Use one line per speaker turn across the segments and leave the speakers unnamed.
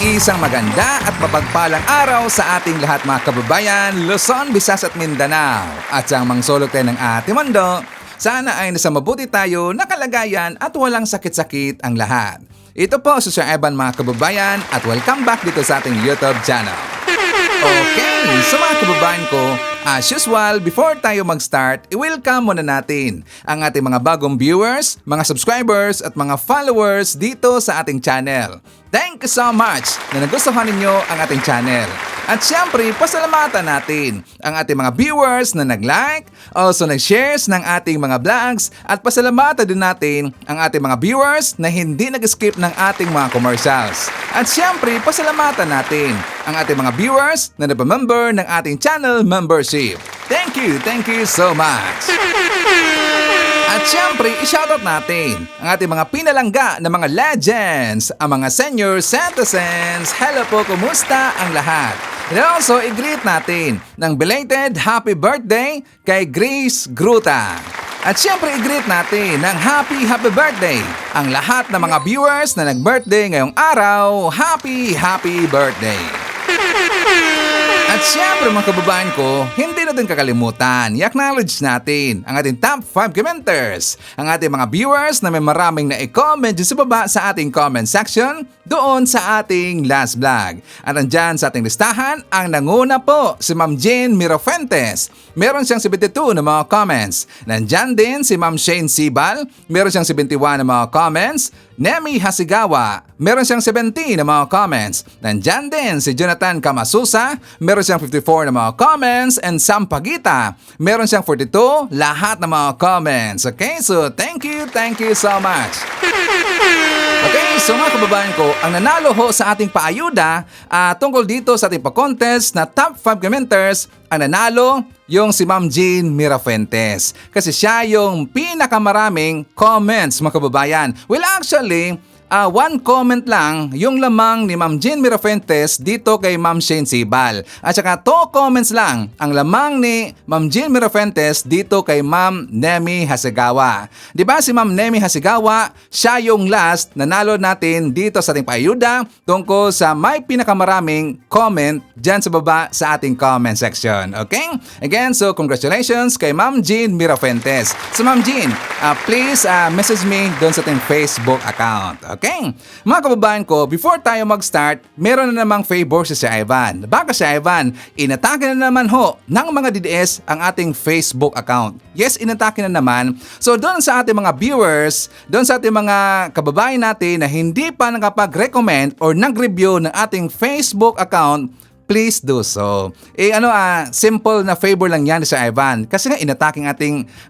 Isang maganda at mapagpalang araw sa ating lahat mga kababayan, Luzon, Visayas at Mindanao. At sa mga sulok tayo ng ating mundo, sana ay nasa mabuti tayo na kalagayan at walang sakit-sakit ang lahat. Ito po si Sir Evan mga kababayan at welcome back dito sa ating YouTube channel. Okay, so mga kababayan ko, as usual, before tayo mag-start, i-welcome muna natin ang ating mga bagong viewers, mga subscribers at mga followers dito sa ating channel. Thank you so much na nagustuhan ninyo ang ating channel. At syempre, pasalamatan natin ang ating mga viewers na nag-like, also nag-shares ng ating mga vlogs at pasalamatan din natin ang ating mga viewers na hindi nag-skip ng ating mga commercials. At syempre, pasalamatan natin ang ating mga viewers na nagpa-member ng ating channel membership. Thank you so much! At syempre, i-shoutout natin ang ating mga pinalangga na mga legends, ang mga senior citizens. Hello po, kumusta ang lahat? And also, i-greet natin ng belated happy birthday kay Grace Gruta. At syempre, i-greet natin ng happy birthday ang lahat ng mga viewers na nag-birthday ngayong araw. Happy birthday! At syempre mga kababayan ko, hindi natin kakalimutan, i-acknowledge natin ang ating top 5 commenters, ang ating mga viewers na may maraming na i-comment sa baba sa ating comment section doon sa ating last vlog. At andyan sa ating listahan, ang nanguna po si Ma'am Jean Mirafuentes. Meron siyang 72 na mga comments. Nandyan din si Ma'am Shane Sibal, meron siyang 71 na mga comments. Nemi Hasigawa, meron siyang 70 na mga comments. Nandyan din si Jonathan Kamasusa, meron siyang 54 na mga comments. And Sam Pagita, meron siyang 42, lahat ng mga comments. Okay, so thank you so much. Okay, so mga kababayan ko, ang nanalo ho sa ating paayuda tungkol dito sa ating pa-contest na top 5 commenters, ang nanalo yung si Ma'am Jean Mirafuentes. Kasi siya yung pinakamaraming comments mga kababayan. Well, actually, one comment lang yung lamang ni Ma'am Jean Mirafuentes dito kay Ma'am Shane Sibal. At saka 2 comments lang ang lamang ni Ma'am Jean Mirafuentes dito kay Ma'am Nemi Hasigawa. Diba si Ma'am Nemi Hasigawa, siya yung last na nalo natin dito sa ating paayuda tungkol sa may pinakamaraming comment dyan sa baba sa ating comment section. Okay? Again, so congratulations kay Ma'am Jean Mirafuentes. So Ma'am Jean, please message me doon sa ating Facebook account. Okay? Mga kababayan ko, before tayo mag-start, meron na namang favor si Sir Ivan. Baka si Ivan, inatake na naman ho ng mga DDS ang ating Facebook account. Yes, inatake na naman. So doon sa ating mga viewers, doon sa ating mga kababayan natin na hindi pa nakapag-recommend or nag-review ng ating Facebook account, please do so. Simple na favor lang yan si Sir Ivan. Kasi nga inatake ang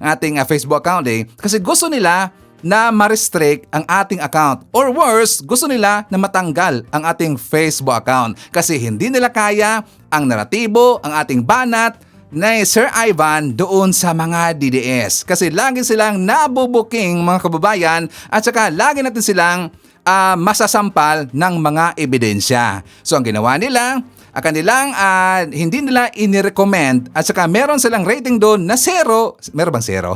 ating Facebook account kasi gusto nila na ma-restrict ang ating account. Or worse, gusto nila na matanggal ang ating Facebook account kasi hindi nila kaya ang naratibo, ang ating banat na Sir Ivan doon sa mga DDS. Kasi lagi silang nabubuking mga kababayan at saka lagi natin silang masasampal ng mga ebidensya. So ang ginawa nila, kanilang hindi nila inirecommend at saka meron silang rating doon na 0. Meron bang 0?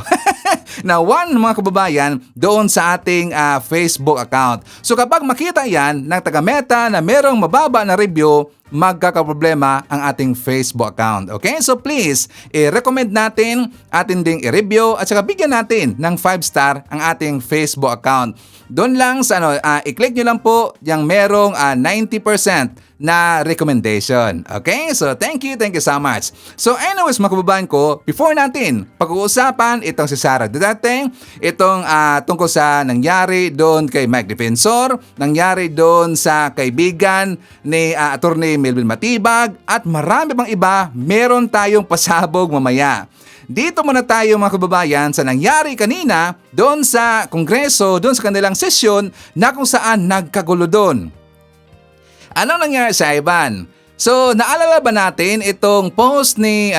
Na 1 mga kababayan doon sa ating Facebook account. So kapag makita yan ng taga-Meta na merong mababa na review, magkakaproblema ang ating Facebook account. Okay? So please, i-recommend natin, atin ding i-review at saka bigyan natin ng 5-star ang ating Facebook account. Doon lang sa i-click nyo lang po yung merong 90% na recommendation. Okay? So thank you so much. So anyways mga kababayan ko, before natin pag-uusapan itong si Sara Duterte, itong tungkol sa nangyari doon kay Mike Defensor, nangyari doon sa kaibigan ni Attorney Melvin Matibag at marami pang iba, meron tayong pasabog mamaya. Dito muna tayo mga kababayan sa nangyari kanina doon sa Kongreso, doon sa kanilang sesyon na kung saan nagkagulo doon. Ano nangyari sa Ivan? So, naalala ba natin itong post ni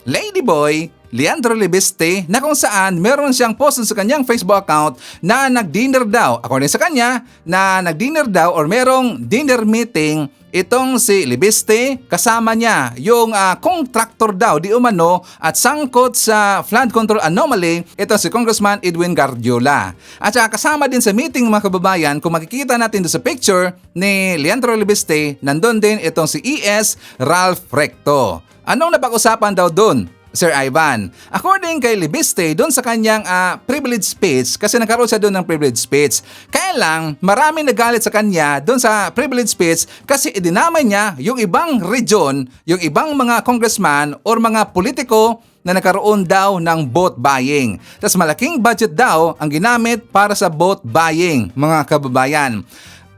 Ladyboy Leandro Libiste, na kung saan meron siyang post sa kanyang Facebook account na nag-dinner daw. According sa kanya, na nag-dinner daw or merong dinner meeting itong si Libiste, kasama niya yung contractor daw di umano at sangkot sa flood control anomaly, ito si Congressman Edwin Gardiola. At saka kasama din sa meeting mga kababayan, kung makikita natin doon sa picture ni Leandro Libiste, nandun din itong si ES Ralph Recto. Anong napag-usapan daw doon, Sir Ivan? According kay Libiste, doon sa kanyang privilege speech, kasi nagkaroon siya doon ng privilege speech, kaya lang marami nagalit sa kanya doon sa privilege speech kasi idinamay niya yung ibang region, yung ibang mga congressman or mga politiko na nagkaroon daw ng vote buying. Tapos malaking budget daw ang ginamit para sa vote buying, mga kababayan.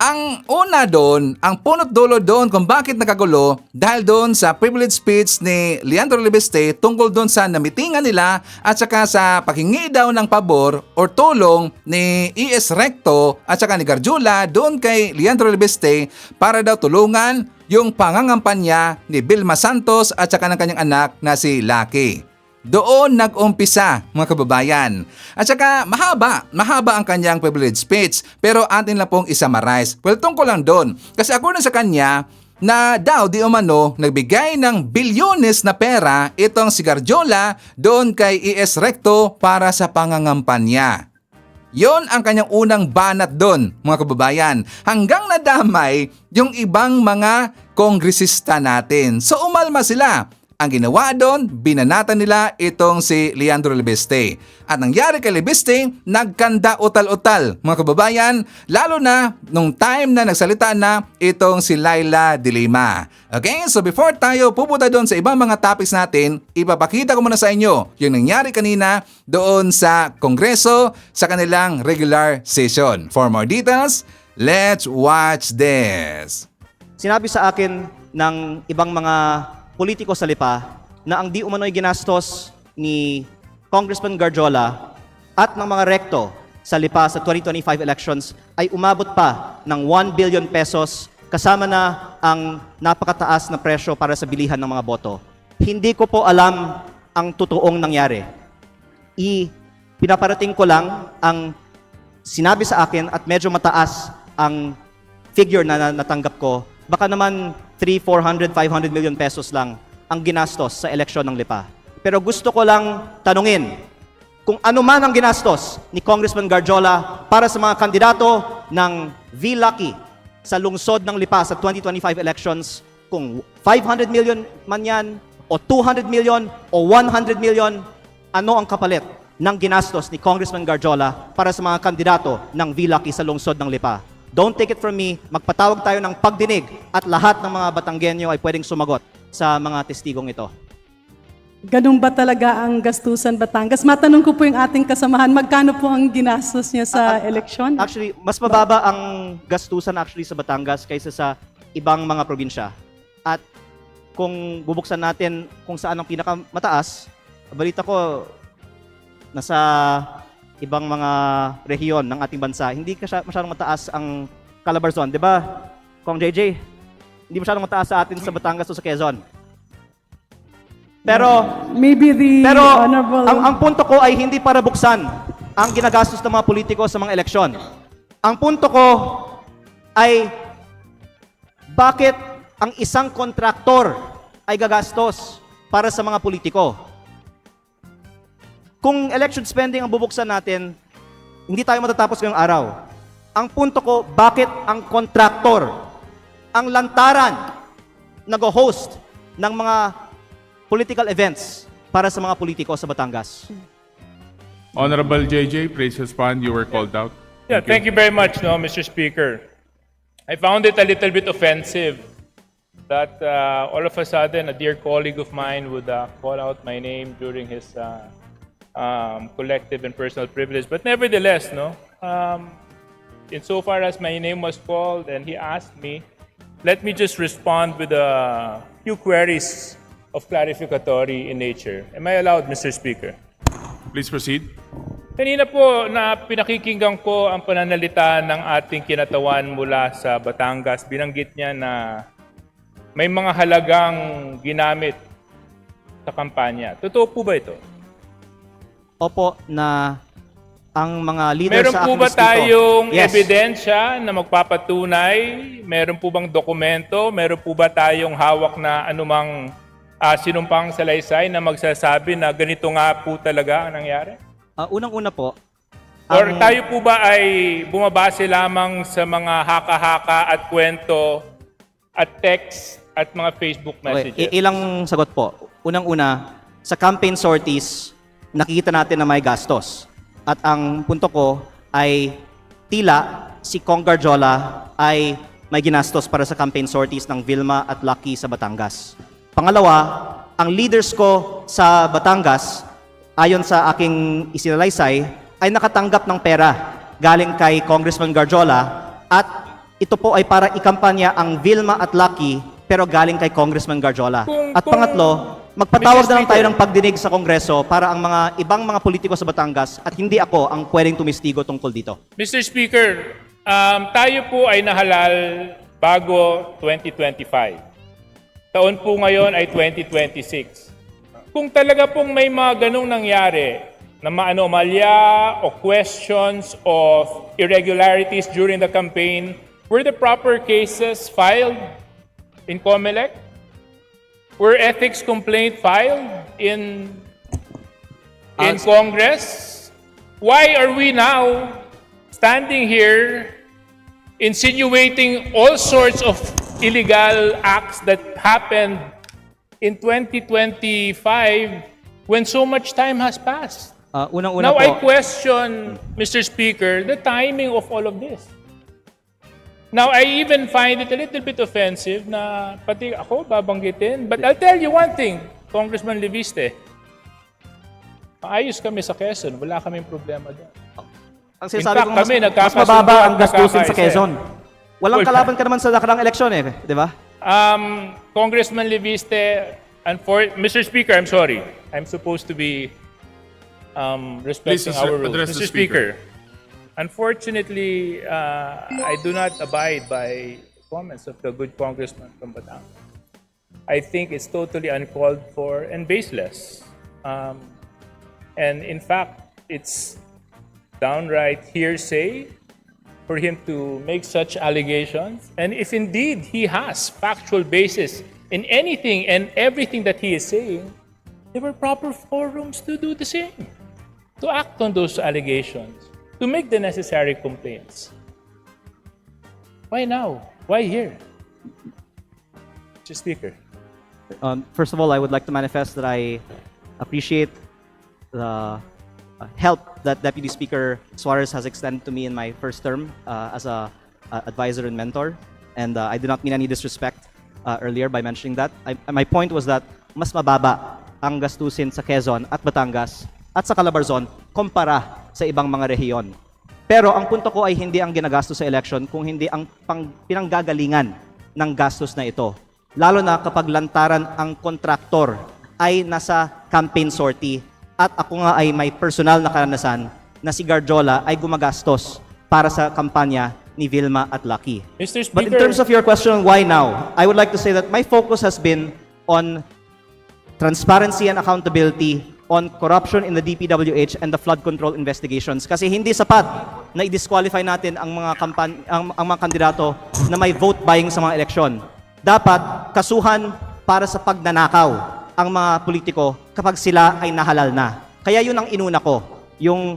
Ang una doon, ang punot dulo doon kung bakit nakagulo dahil doon sa privilege speech ni Leandro Libiste tungkol doon sa namitingan nila at saka sa paghingi daw ng pabor or tulong ni ES Recto at saka ni Gardiola doon kay Leandro Libiste para daw tulungan yung pangangampanya ni Vilma Santos at saka ng kanyang anak na si Lucky. Doon nag-umpisa, mga kababayan. At saka mahaba ang kanyang privilege speech, pero atin lang pong isa-summarize. Well, tungkol lang doon. Kasi according sa kanya, na daw di umano nagbigay ng bilyones na pera itong si Gardiola doon kay ES Recto para sa pangangampanya. Yon ang kanyang unang banat doon, mga kababayan. Hanggang nadamay yung ibang mga kongresista natin. So umalma sila. Ang ginawa doon, binanatan nila itong si Leandro Libiste. At nangyari kay Libiste, nagkanda utal-utal, mga kababayan, lalo na nung time na nagsalita na itong si Laila de Lima. Okay, so before tayo pupunta doon sa ibang mga topics natin, ipapakita ko muna sa inyo yung nangyari kanina doon sa Kongreso sa kanilang regular session. For more details, let's watch this.
Sinabi sa akin ng ibang mga politiko sa Lipa na ang di umano'y ginastos ni Congressman Gardiola at ng mga rekto sa Lipa sa 2025 elections ay umabot pa ng 1 billion pesos kasama na ang napakataas na presyo para sa bilihan ng mga boto. Hindi ko po alam ang totoong nangyari. Pinaparating ko lang ang sinabi sa akin at medyo mataas ang figure na natanggap ko. Baka naman 300, 400, 500 million pesos lang ang ginastos sa eleksyon ng Lipa. Pero gusto ko lang tanungin kung ano man ang ginastos ni Congressman Gardiola para sa mga kandidato ng V-Lucky sa lungsod ng Lipa sa 2025 elections, kung 500 million man yan, o 200 million, o 100 million, ano ang kapalit ng ginastos ni Congressman Gardiola para sa mga kandidato ng V-Lucky sa lungsod ng Lipa? Don't take it from me, magpatawag tayo ng pagdinig at lahat ng mga Batanggenyo ay pwedeng sumagot sa mga testigong ito.
Ganun ba talaga ang gastusan Batangas? Matanong ko po yung ating kasamahan, magkano po ang ginastos niya sa eleksyon?
Actually, mas mababa ang gastusan actually sa Batangas kaysa sa ibang mga probinsya. At kung bubuksan natin kung saan ang pinakamataas, balita ko nasa ibang mga rehiyon ng ating bansa, hindi masyadong mataas ang Calabarzon. Di ba, Kong JJ? Hindi masyadong mataas sa atin sa Batangas o sa Quezon. Pero,
honorable...
ang punto ko ay hindi para buksan ang ginagastos ng mga politiko sa mga eleksyon. Ang punto ko ay bakit ang isang kontraktor ay gagastos para sa mga politiko? Kung election spending ang bubuksan natin, hindi tayo matatapos ngayong araw. Ang punto ko, bakit ang kontraktor, ang lantaran, nag-host ng mga political events para sa mga politiko sa Batangas?
Honorable JJ, please respond. You were called out.
Yeah, thank you very much, no, Mr. Speaker. I found it a little bit offensive that all of a sudden a dear colleague of mine would call out my name during his collective and personal privilege. But nevertheless, no, insofar as my name was called and he asked me, let me just respond with a few queries of clarificatory in nature. Am I allowed, Mr. Speaker?
Please proceed.
Kanina po na pinakikinggan ko ang pananalita ng ating kinatawan mula sa Batangas. Binanggit niya na may mga halagang ginamit sa kampanya. Totoo po ba ito?
Opo, na ang mga leaders
Meron
sa
po
aking
ba
distrito-
tayong
Yes.
ebidensya na magpapatunay? Meron po bang dokumento? Meron po ba tayong hawak na anumang sinumpang salaysay na magsasabi na ganito nga po talaga ang nangyari?
Unang-una po,
Or tayo po ba ay bumabase lamang sa mga haka-haka at kwento at text at mga Facebook
okay,
messages?
ilang sagot po. Unang-una, sa campaign sorties, nakikita natin na may gastos. At ang punto ko ay tila si Kong Garjola ay may ginastos para sa campaign sorties ng Vilma at Lucky sa Batangas. Pangalawa, ang leaders ko sa Batangas, ayon sa aking isinalaysay, ay nakatanggap ng pera galing kay Congressman Garjola at ito po ay para ikampanya ang Vilma at Lucky pero galing kay Congressman Garjola. At pangatlo, magpatawag na lang tayo ng pagdinig sa Kongreso para ang mga ibang mga politiko sa Batangas at hindi ako ang pwedeng tumistigo tungkol dito.
Mr. Speaker, tayo po ay nahalal bago 2025. Taon po ngayon ay 2026. Kung talaga pong may mga ganong nangyari na maanomalya o questions of irregularities during the campaign, were the proper cases filed in COMELEC? Were ethics complaint filed in Congress? Why are we now standing here insinuating all sorts of illegal acts that happened in 2025 when so much time has passed?
Unang-una
Now
po,
I question, Mr. Speaker, the timing of all of this. Now, I even find it a little bit offensive na pati ako babanggitin. But I'll tell you one thing, Congressman Leviste. Maayos kami sa Quezon. Wala kaming problema doon.
ang sinasabi
in fact,
ko
kami
mas
nagkakasundo
mababa
at
ang gastusin sa
nagkakaisa.
Quezon. Walang
Well,
kalaban ka naman sa nakarang eleksyon eh, di ba?
Congressman Leviste, Mr. Speaker, I'm sorry. I'm supposed to be respecting
Please
our rules.
address the
Mr. Speaker, unfortunately, I do not abide by comments of the good congressman from Batangas. I think it's totally uncalled for and baseless. And in fact, it's downright hearsay for him to make such allegations. And if indeed he has factual basis in anything and everything that he is saying, there were proper forums to do the same, to act on those allegations, to make the necessary complaints. Why now? Why here? Mr. Speaker.
First of all, I would like to manifest that I appreciate the help that Deputy Speaker Suarez has extended to me in my first term as a advisor and mentor. And I did not mean any disrespect earlier by mentioning that. My point was that mas mababa ang gastusin sa Quezon at Batangas at sa Calabarzon kumpara sa ibang mga rehiyon. Pero ang punto ko ay hindi ang ginagastos sa election kung hindi ang pinanggagalingan ng gastos na ito. Lalo na kapag lantaran ang kontraktor ay nasa campaign sortie at ako nga ay may personal na karanasan na si Garjola ay gumagastos para sa kampanya ni Vilma at Lucky.
Mr. Speaker.
But in terms of your question, why now? I would like to say that my focus has been on transparency and accountability on corruption in the DPWH and the flood control investigations. Kasi hindi sapat na i-disqualify natin ang mga ang mga kandidato na may vote buying sa mga eleksyon. Dapat kasuhan para sa pagnanakaw ang mga politiko kapag sila ay nahalal na. Kaya yun ang inuna ko, yung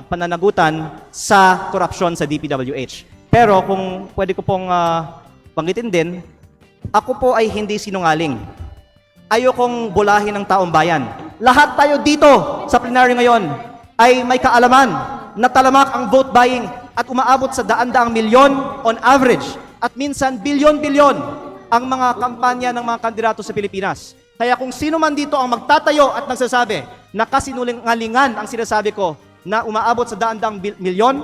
pananagutan sa korupsyon sa DPWH. Pero kung pwede ko pong banggitin din, ako po ay hindi sinungaling. Ayokong bulahin ng taong bayan. Lahat tayo dito sa plenaryo ngayon ay may kaalaman na talamak ang vote buying at umaabot sa daan-daang milyon on average at minsan bilyon-bilyon ang mga kampanya ng mga kandidato sa Pilipinas. Kaya kung sino man dito ang magtatayo at nagsasabi na kasinungalingan ang sinasabi ko na umaabot sa daan-daang milyon,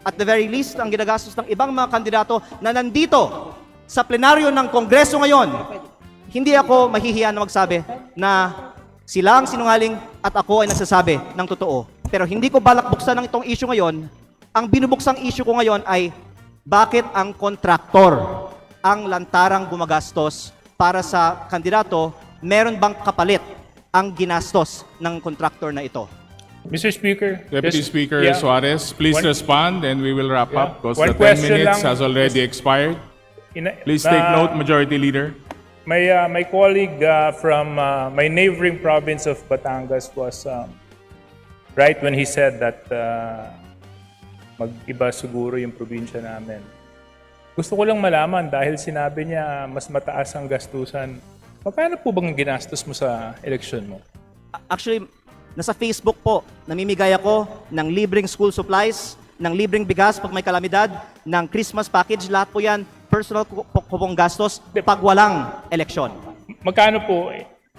at the very least ang ginagastos ng ibang mga kandidato na nandito sa plenaryo ng Kongreso ngayon, hindi ako mahihiya na magsabi na sila ang sinungaling at ako ay nagsasabi ng totoo. Pero hindi ko balak buksan ng itong issue ngayon. Ang binubuksang issue ko ngayon ay bakit ang kontraktor ang lantarang gumagastos para sa kandidato, meron bang kapalit ang ginastos ng kontraktor na ito?
Mr. Speaker.
Deputy
just-
Speaker
yeah.
Suarez, please
One-
respond and we will wrap
Yeah.
up because
One
the 10
question
minutes
lang.
has already expired. Please take note, Majority Leader.
My colleague from my neighboring province of Batangas was right when he said that mag-iba siguro yung probinsya namin. Gusto ko lang malaman dahil sinabi niya mas mataas ang gastusan. Magkano po bang ginastos mo sa eleksyon mo?
Actually, nasa Facebook po, namimigay ako ng libreng school supplies, ng libreng bigas pag may kalamidad, ng Christmas package, lahat po yan, personal ko pong gastos pag walang eleksyon.
Magkano po?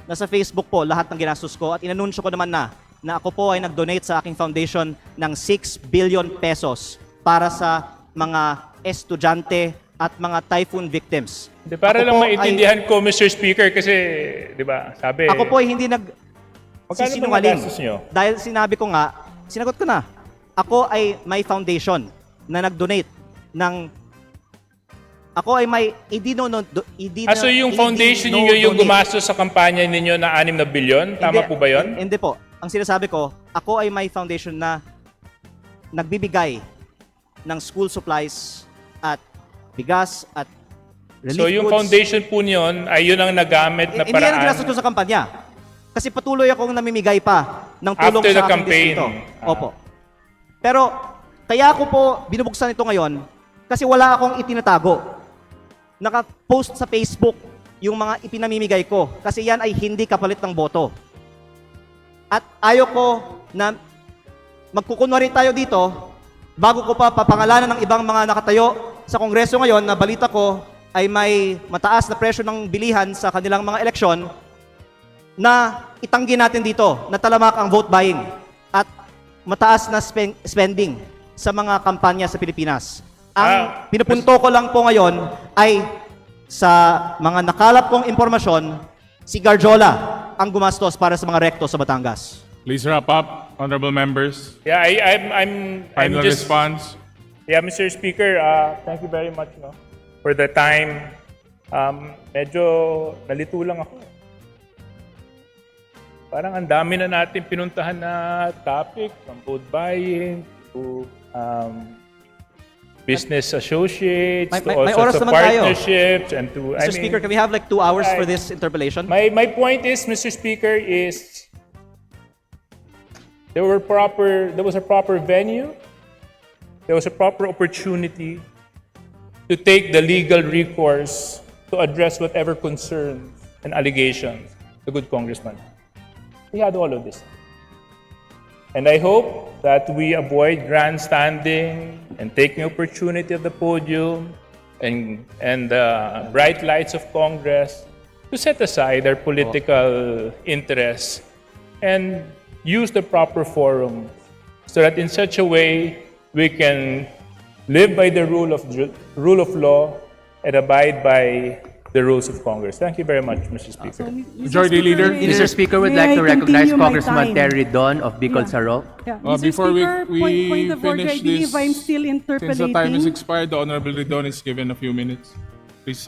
Nasa Facebook po, lahat ng ginastos ko at inanunsyo ko naman na ako po ay nag-donate sa aking foundation ng 6 billion pesos para sa mga estudyante at mga typhoon victims.
Di, para
Ako
lang
po
maintindihan ko, Mr. Speaker, kasi, di ba, sabi...
Ako po ay hindi
Magkano
sisinungaling.
ba nagastos nyo?
Dahil sinabi ko nga, sinagot ko na, ako ay may foundation na nag-donate ng... Ako ay may...
So yung foundation niyo yung gumastos sa kampanya ninyo na 6 na bilyon? Tama po ba yun?
Hindi po. Ang sinasabi ko, ako ay may foundation na nagbibigay ng school supplies at bigas at relief
So yung
goods.
foundation po niyon ay yun ang nagamit na
Hindi yan ginastos
paraan
ko sa kampanya. Kasi patuloy akong namimigay pa ng tulong
after the
sa aking
campaign.
distrito. Opo. Pero kaya ako po binubuksan ito ngayon kasi wala akong itinatago. Naka-post sa Facebook yung mga ipinamimigay ko kasi yan ay hindi kapalit ng boto. At ayaw ko na magkukunwari tayo dito bago ko pa papangalanan ng ibang mga nakatayo sa Kongreso ngayon na balita ko ay may mataas na presyo ng bilihan sa kanilang mga eleksyon na itanggi natin dito na talamak ang vote buying at mataas na spending sa mga kampanya sa Pilipinas. Ang pinupunto ko lang po ngayon ay sa mga nakalap kong impormasyon, si Garjola ang gumastos para sa mga rekto sa Batangas.
Please wrap up, honorable members.
Yeah, I'm
Final
just...
response.
Yeah, Mr. Speaker, thank you very much for the time. Medyo nalito lang ako. Parang ang dami na natin pinuntahan na topic, from vote buying to business associates,
May-
to
may-
all
may
sorts
oras
of
naman tayo.
partnerships, and to...
Mr. Speaker, can we have like 2 hours for
Right.
this interpellation?
My point is, Mr. Speaker, is there was a proper venue, there was a proper opportunity to take the legal recourse to address whatever concerns and allegations the good congressman. We had all of this. And I hope that we avoid grandstanding and taking opportunity of the podium and the bright lights of Congress to set aside our political interests and use the proper forum so that in such a way we can live by the rule of law and abide by the rules of Congress. Thank you very much, Mr. Speaker.
Majority Leader.
Mr. Speaker, would
may
like to
I
recognize
continue my
Congressman
time?
Terry Don of Bicol
Yeah.
Sarok.
Yeah. Mr.
Before
Speaker,
we
point of order,
finish
I believe
this,
I'm still
since the time is
interpolating.
expired, the Honorable Ridon is given a few minutes. Please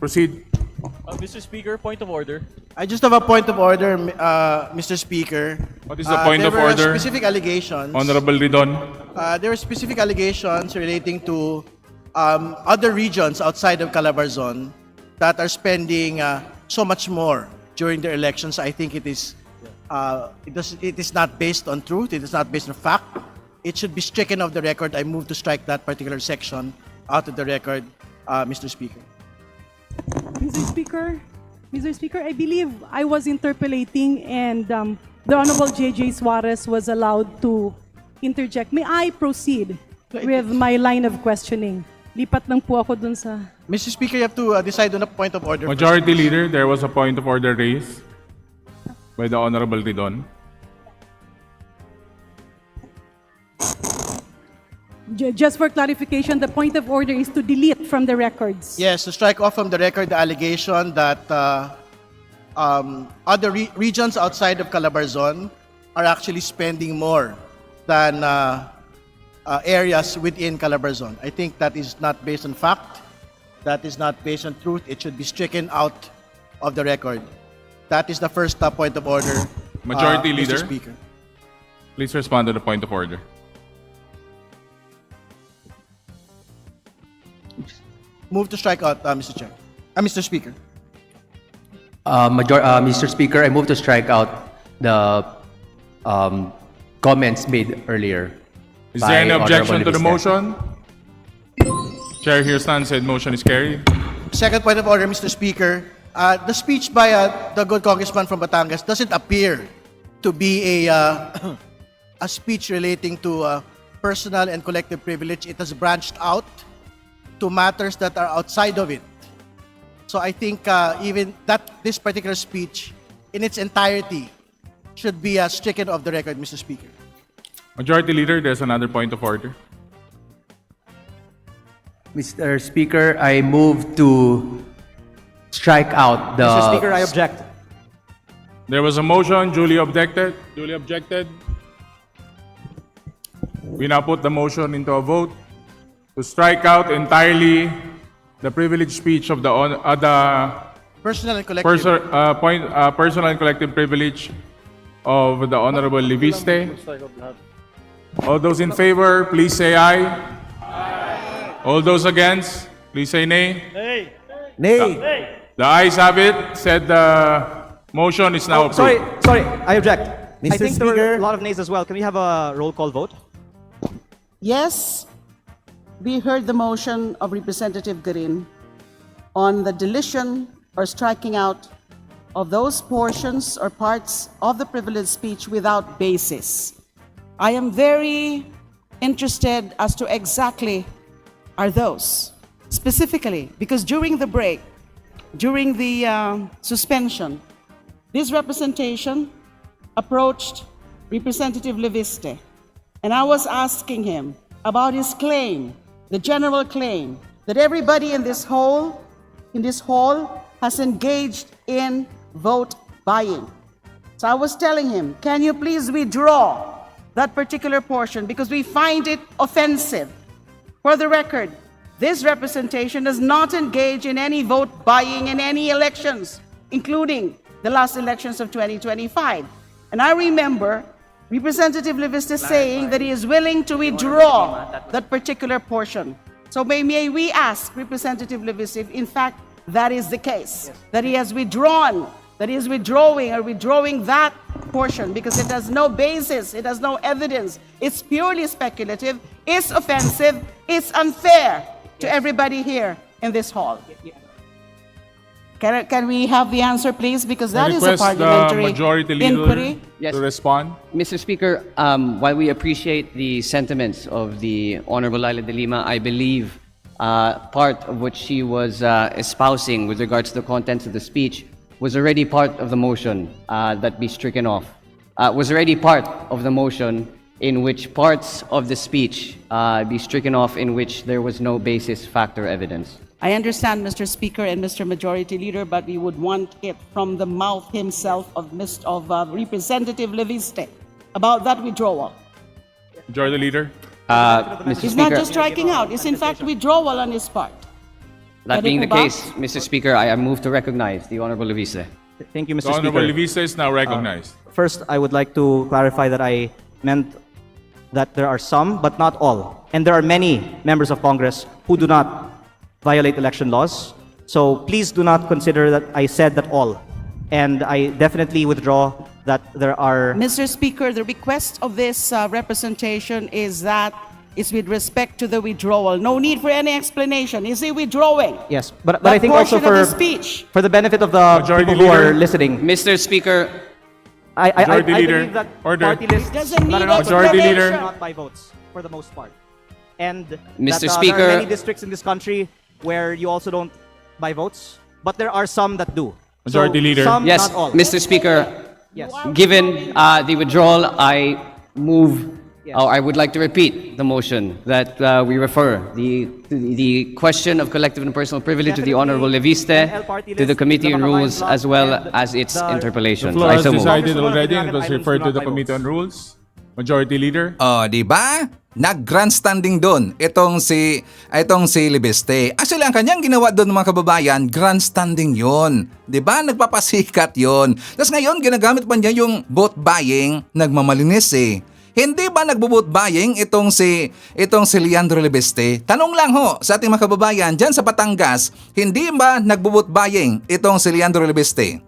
proceed.
Mr. Speaker, point of order.
I just have a point of order, Mr. Speaker.
What is the point
there
of
were
order?
Specific allegations.
Honorable Ridon.
There were specific allegations relating to other regions outside of Calabarzon that are spending so much more during their elections. I think it is not based on truth. It is not based on fact. It should be stricken off the record. I move to strike that particular section out of the record, Mr. Speaker.
Mr. Speaker, I believe I was interpolating and the Honorable J.J. Suarez was allowed to interject. May I proceed with my line of questioning? Lipat lang po ako dun sa...
Mr. Speaker, you have to decide on a point of order. first.
Majority Leader, there was a point of order raised by the Honorable Ridon.
Just for clarification, the point of order is to delete from the records.
Yes, to strike off from the record the allegation that other regions outside of Calabarzon are actually spending more than areas within Calabarzon. I think that is not based on fact. That is not based on truth. It should be stricken out of the record. That is the first point of order,
Majority
Mr.
Leader.
Speaker.
Please respond to the point of order.
Move to strike out, Mr. Chair. Mr. Speaker.
Mr. Speaker, I move to strike out the comments made earlier.
Is
by
there any objection
Honorable
to the
Leviste.
motion? Chair hears none, said motion is carried.
Second point of order, Mr. Speaker. The speech by the good congressman from Batangas doesn't appear to be a speech relating to personal and collective privilege. It has branched out to matters that are outside of it. So I think even that this particular speech in its entirety should be stricken off the record, Mr. Speaker.
Majority Leader, there's another point of order.
Mr. Speaker, I move to strike out the...
Mr. Speaker, I object.
There was a motion, duly objected. Duly objected. We now put the motion into a vote to strike out entirely the privileged speech of the
Personal and collective.
personal and collective privilege of the Honorable Leviste. All those in favor, please say aye. All those against, please say nay.
Nay.
The ayes have it. Said the motion is now approved.
Sorry, I object. I
Mr.
think there were
Speaker.
a lot of nays as well. Can we have a roll call vote?
Yes, we heard the motion of Representative Garin on the deletion or striking out of those portions or parts of the privileged speech without basis. I am very interested as to exactly are those, specifically, because during the break, during the suspension, this representation approached Representative Leviste, and I was asking him about his claim, the general claim, that everybody in this hall has engaged in vote buying. So I was telling him, can you please withdraw that particular portion because we find it offensive. For the record, this representation does not engage in any vote buying in any elections, including the last elections of 2025. And I remember Representative Leviste saying that he is willing to withdraw that particular portion. So may we ask Representative Leviste if in fact that is the case, that he has withdrawn, that he is withdrawing that portion because it has no basis, it has no evidence, it's purely speculative, it's offensive, it's unfair to everybody here in this hall. Can we have the answer, please? Because that is a
Request the
parliamentary
Majority Leader
inquiry.
to respond.
Mr. Speaker, while we appreciate the sentiments of the Honorable Laila de Lima, I believe part of what she was espousing with regards to the contents of the speech was already part of the motion that be stricken off. Was already part of the motion in which parts of the speech be stricken off in which there was no basis, fact, or evidence.
I understand, Mr. Speaker and Mr. Majority Leader, but we would want it from the mouth himself of Representative Leviste about that withdrawal.
Majority Leader.
Mr.
It's
Speaker,
not just striking out, it's in fact withdrawal on his part.
that being the
Pwede po ba?
case, Mr. Speaker, I move to recognize the Honorable Leviste.
Thank you,
The
Mr.
Honorable
Speaker.
Leviste is now recognized.
First, I would like to clarify that I meant that there are some, but not all. And there are many members of Congress who do not violate election laws. So please do not consider that I said that all. And I definitely withdraw that there are...
Mr. Speaker, the request of this representation is that it's with respect to the withdrawal. No need for any explanation. Is he withdrawing?
Yes, but
That
I think also
portion of the speech.
for the benefit of the
Majority
people who are
Leader.
listening,
Mr. Speaker,
I
Majority Leader.
believe that
Order.
party lists
Doesn't need
Majority Leader.
explanation.
not by votes for the most part. And
Mr.
that, there
Speaker.
are many districts in this country where you also don't buy votes, but there are some that do.
Majority Leader.
Some,
yes,
not all.
Mr. Speaker,
Yes.
given the withdrawal, I move,
Yes.
or I would like to repeat the motion that we refer the question of collective and personal privilege to the Honorable Leviste,
NL party
to the
list,
Committee on
the
Rules,
Bakayan
as
bloc,
well
and
as its
the-
interpolation.
The floor
I
has
so move.
decided
Congressman
already
Abinagan
and was
Islands
referred
do
to
not
the
buy
Committee on
votes.
Rules. Majority Leader.
Oh, di ba? Nag-grandstanding doon itong si Leviste. Actually, ang kanyang ginawa doon mga kababayan, grandstanding yon. Di ba? Nagpapasikat yon. Tapos ngayon, ginagamit pa niya yung vote buying, nagmamalinis eh. Hindi ba nagbubot buying itong si Leandro Libeste? Tanong lang ho sa ating mga kababayan dyan sa Batangas, hindi ba nagbubot buying itong si Leandro Libeste?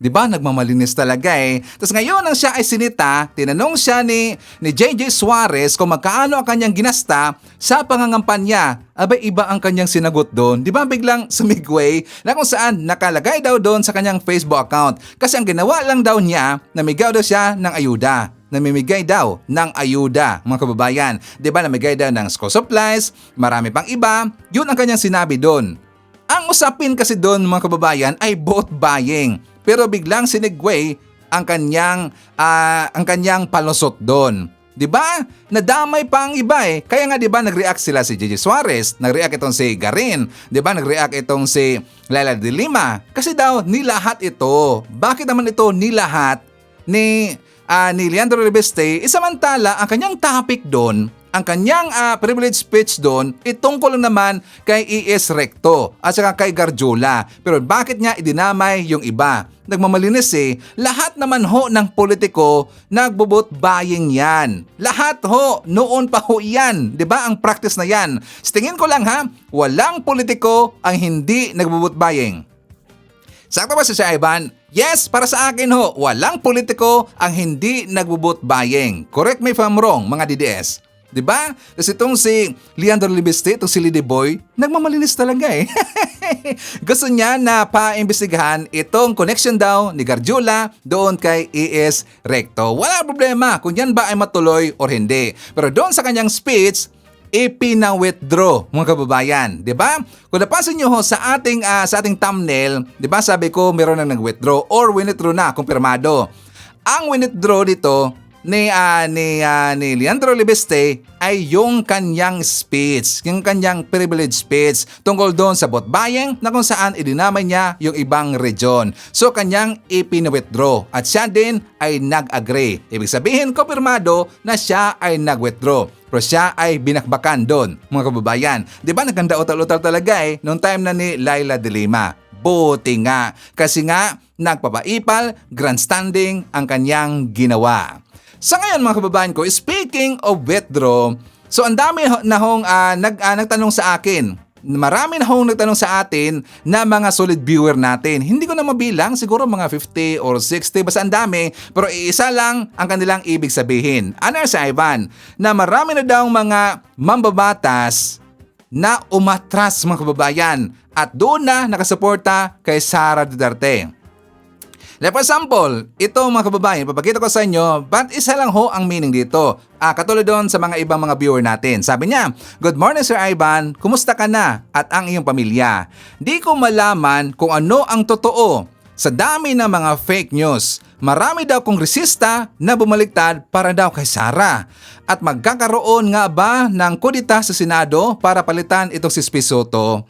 Di ba? Nagmamalinis talaga eh. Tapos ngayon nang siya ay sinita, tinanong siya ni JJ Suarez kung magkaano ang kanyang ginasta sa pangangampanya. Abay, iba ang kanyang sinagot doon. Di ba biglang sumigway na kung saan nakalagay daw doon sa kanyang Facebook account. Kasi ang ginawa lang daw niya, namigay daw siya ng ayuda. Namimigay daw ng ayuda, mga kababayan. Di ba? Namigay daw ng school supplies, marami pang iba. Yun ang kanyang sinabi doon. Ang usapin kasi doon, mga kababayan, ay vote buying. Pero biglang sinigway ang kanyang palusot doon. 'Di ba? Nadamay pa ang iba eh. Kaya nga 'di ba nag-react sila si JJ Suarez, nag-react itong si Garin, 'di ba? Nag-react itong si Laila de Lima. Kasi daw nilahat ito. Bakit naman ito nilahat ni Leandro Libeste? Samantala ang kanyang topic doon, ang kanyang privilege speech doon, itungkol naman kay E.S. Recto at saka kay Garjola. Pero bakit niya idinamay yung iba? Nagmamalinis eh. Lahat naman ho ng politiko nagbubot buying yan. Lahat ho, noon pa ho yan. 'Di ba ang practice na yan? Tingin ko lang ha, walang politiko ang hindi nagbubot buying. Sakto ba si Ivan? Yes, para sa akin ho, walang politiko ang hindi nagbubot buying. Correct me if I'm wrong, mga DDS. Diba? Kasi itong si Leandro Libeste, itong si Lady Boy, nagmamalinis talaga eh. Gusto niya na paimbestigahan itong connection daw ni Garjola doon kay E.S. Recto. Wala problema kung yan ba ay matuloy or hindi. Pero doon sa kanyang speech, ipina-withdraw, mga kababayan. Diba? Kung napansin nyo ho sa ating thumbnail, diba sabi ko meron nang nag-withdraw or withdraw na, kumpirmado. Ang withdraw dito, ni Leandro Libeste ay yung kanyang speech, yung kanyang privilege speech tungkol doon sa vote buying na kung saan idinamay niya yung ibang region. So kanyang ipin-withdraw at siya din ay nag-agree. Ibig sabihin, kompirmado na siya ay nag-withdraw. Pero siya ay binakbakan doon, mga kababayan. Di ba naganda utal-utal talaga eh noong time na ni Laila de Lima. Buti nga. Kasi nga, nagpapaipal, grandstanding ang kanyang ginawa. Sa ngayon mga kababayan ko, speaking of withdraw, so ang dami na hong nagtanong sa akin. Marami na hong nagtanong sa atin na mga solid viewer natin. Hindi ko na mabilang, siguro mga 50 or 60, basta ang dami. Pero iisa lang ang kanilang ibig sabihin. Ano sa Ivan? Na marami na daw mga mambabatas na umatras mga kababayan at doon na nakasuporta kay Sara Duterte. Like for example, ito mga kababayan, papakita ko sa inyo, but isa lang ho ang meaning dito. Katulad doon sa mga ibang mga viewer natin. Sabi niya, "Good morning Sir Ivan, kumusta ka na at ang iyong pamilya? Di ko malaman kung ano ang totoo. Sa dami ng mga fake news, marami daw kongresista na bumaliktad para daw kay Sara. At magkakaroon nga ba ng kudita sa Senado para palitan itong si Speedy Soto?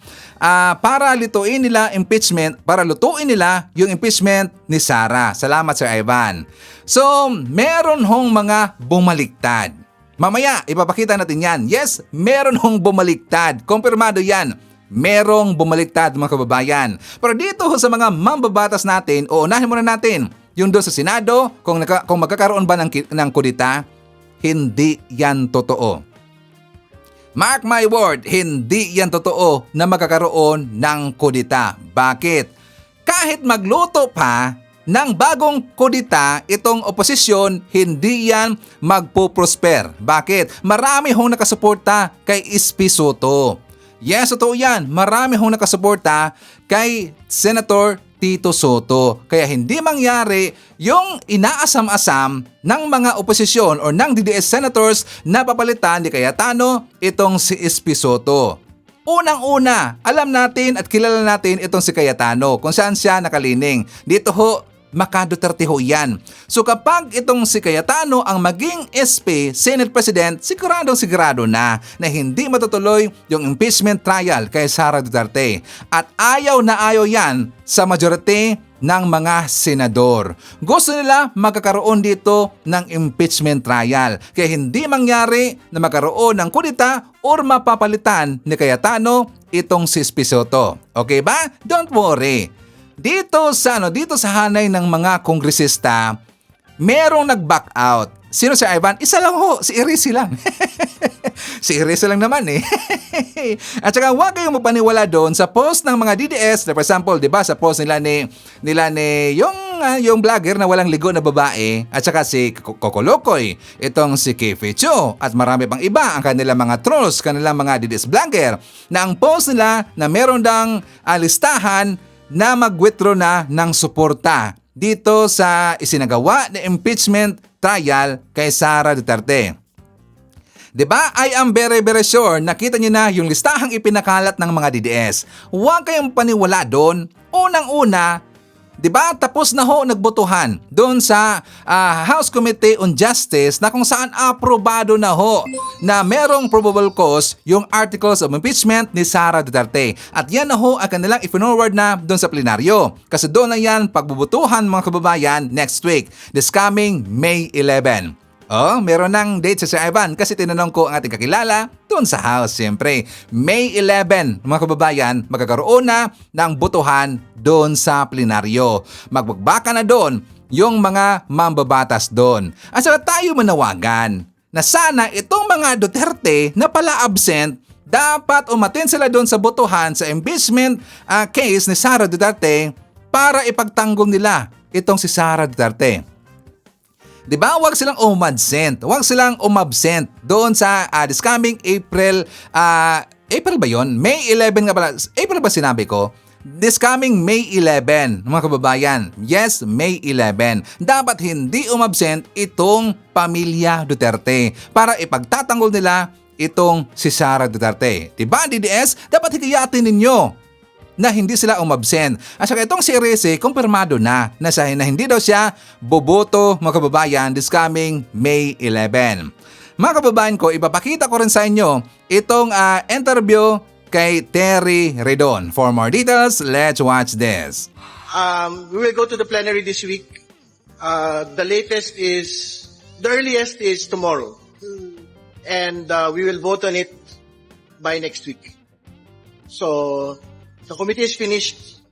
Para lutuin nila yung impeachment ni Sara." Salamat Sir Ivan. So, meron hong mga bumaliktad. Mamaya, ipapakita natin yan. Yes, meron hong bumaliktad. Kumpirmado yan. Merong bumaliktad mga kababayan. Pero dito sa mga mambabatas natin, uunahin muna natin yung doon sa Senado, kung magkakaroon ba ng kudita, hindi yan totoo. Mark my word, hindi yan totoo na magkakaroon ng kudita. Bakit? Kahit magluto pa ng bagong kudita, itong oposisyon, hindi yan magpo-prosper. Bakit? Marami hong nakasuporta kay Speedy Soto. Yes, totoo yan. Marami hong nakasuporta kay Senator Tito Soto. Kaya hindi mangyari yung inaasam-asam ng mga oposisyon o ng DDS senators na papalitan ni Cayetano itong si Speedy Soto. Unang-una, alam natin at kilala natin itong si Cayetano kung saan siya nakalining. Dito ho, maka-Duterte ho yan. So kapag itong si Cayetano ang maging SP, Senate President, sigurado na hindi matutuloy yung impeachment trial kay Sara Duterte. At ayaw na ayaw yan sa majority ng mga senador. Gusto nila magkakaroon dito ng impeachment trial. Kaya hindi mangyari na magkaroon ng kudita or mapapalitan ni Cayetano itong si Speedy Soto. Okay ba? Don't worry. Dito sa hanay ng mga kongresista, merong nag-back out. Sino si Ivan? Isa lang ho, si Irisi lang. Si Irisi lang naman eh. At saka huwag kayong magpaniwala doon sa post ng mga DDS. For example, di ba, sa post nila ni yung vlogger na walang ligo na babae at saka si Kokolokoy, itong si Keficho at marami pang iba ang kanilang mga trolls, kanilang mga DDS vlogger na ang post nila na meron dang listahan na mag-withdraw na ng suporta dito sa isinagawa na impeachment trial kay Sara Duterte. Diba? I am very sure nakita niyo na yung listahang ipinakalat ng mga DDS. Huwag kayong paniwala doon. Unang-una, diba, tapos na ho nagbotohan doon sa House Committee on Justice na kung saan aprobado na ho na merong probable cause yung articles of impeachment ni Sara Duterte. At yan na ho ang kanilang i-forward na doon sa plenaryo. Kasi doon na yan pagbubutuhan mga kababayan next week, this coming May 11. Oh, meron ng date sa Sir Ivan kasi tinanong ko ang ating kakilala doon sa house. Siyempre, May 11, mga kababayan, magkakaroon na ng botohan doon sa plenaryo. Magbagbaka na doon yung mga mambabatas doon. At saka tayo manawagan na sana itong mga Duterte na pala absent, dapat umatin sila doon sa botohan sa impeachment case ni Sara Duterte para ipagtanggol nila itong si Sara Duterte. Diba? Huwag silang umabsent. Huwag silang umabsent doon sa this coming April. April ba yun? May 11 nga pala. April ba sinabi ko? This coming May 11, mga kababayan. Yes, May 11. Dapat hindi umabsent itong pamilya Duterte para ipagtatanggol nila itong si Sara Duterte. Diba, DDS? Dapat higayatin ninyo na hindi sila umabsent. At saka itong si Irisi, kumpirmado na hindi daw siya boboto, mga kababayan, this coming May 11. Mga kababayan ko, ipapakita ko rin sa inyo itong interview kay Terry Redon. For more details, let's watch this.
We will go to the plenary this week. The earliest is tomorrow. And we will vote on it by next week. So, the committee is finished.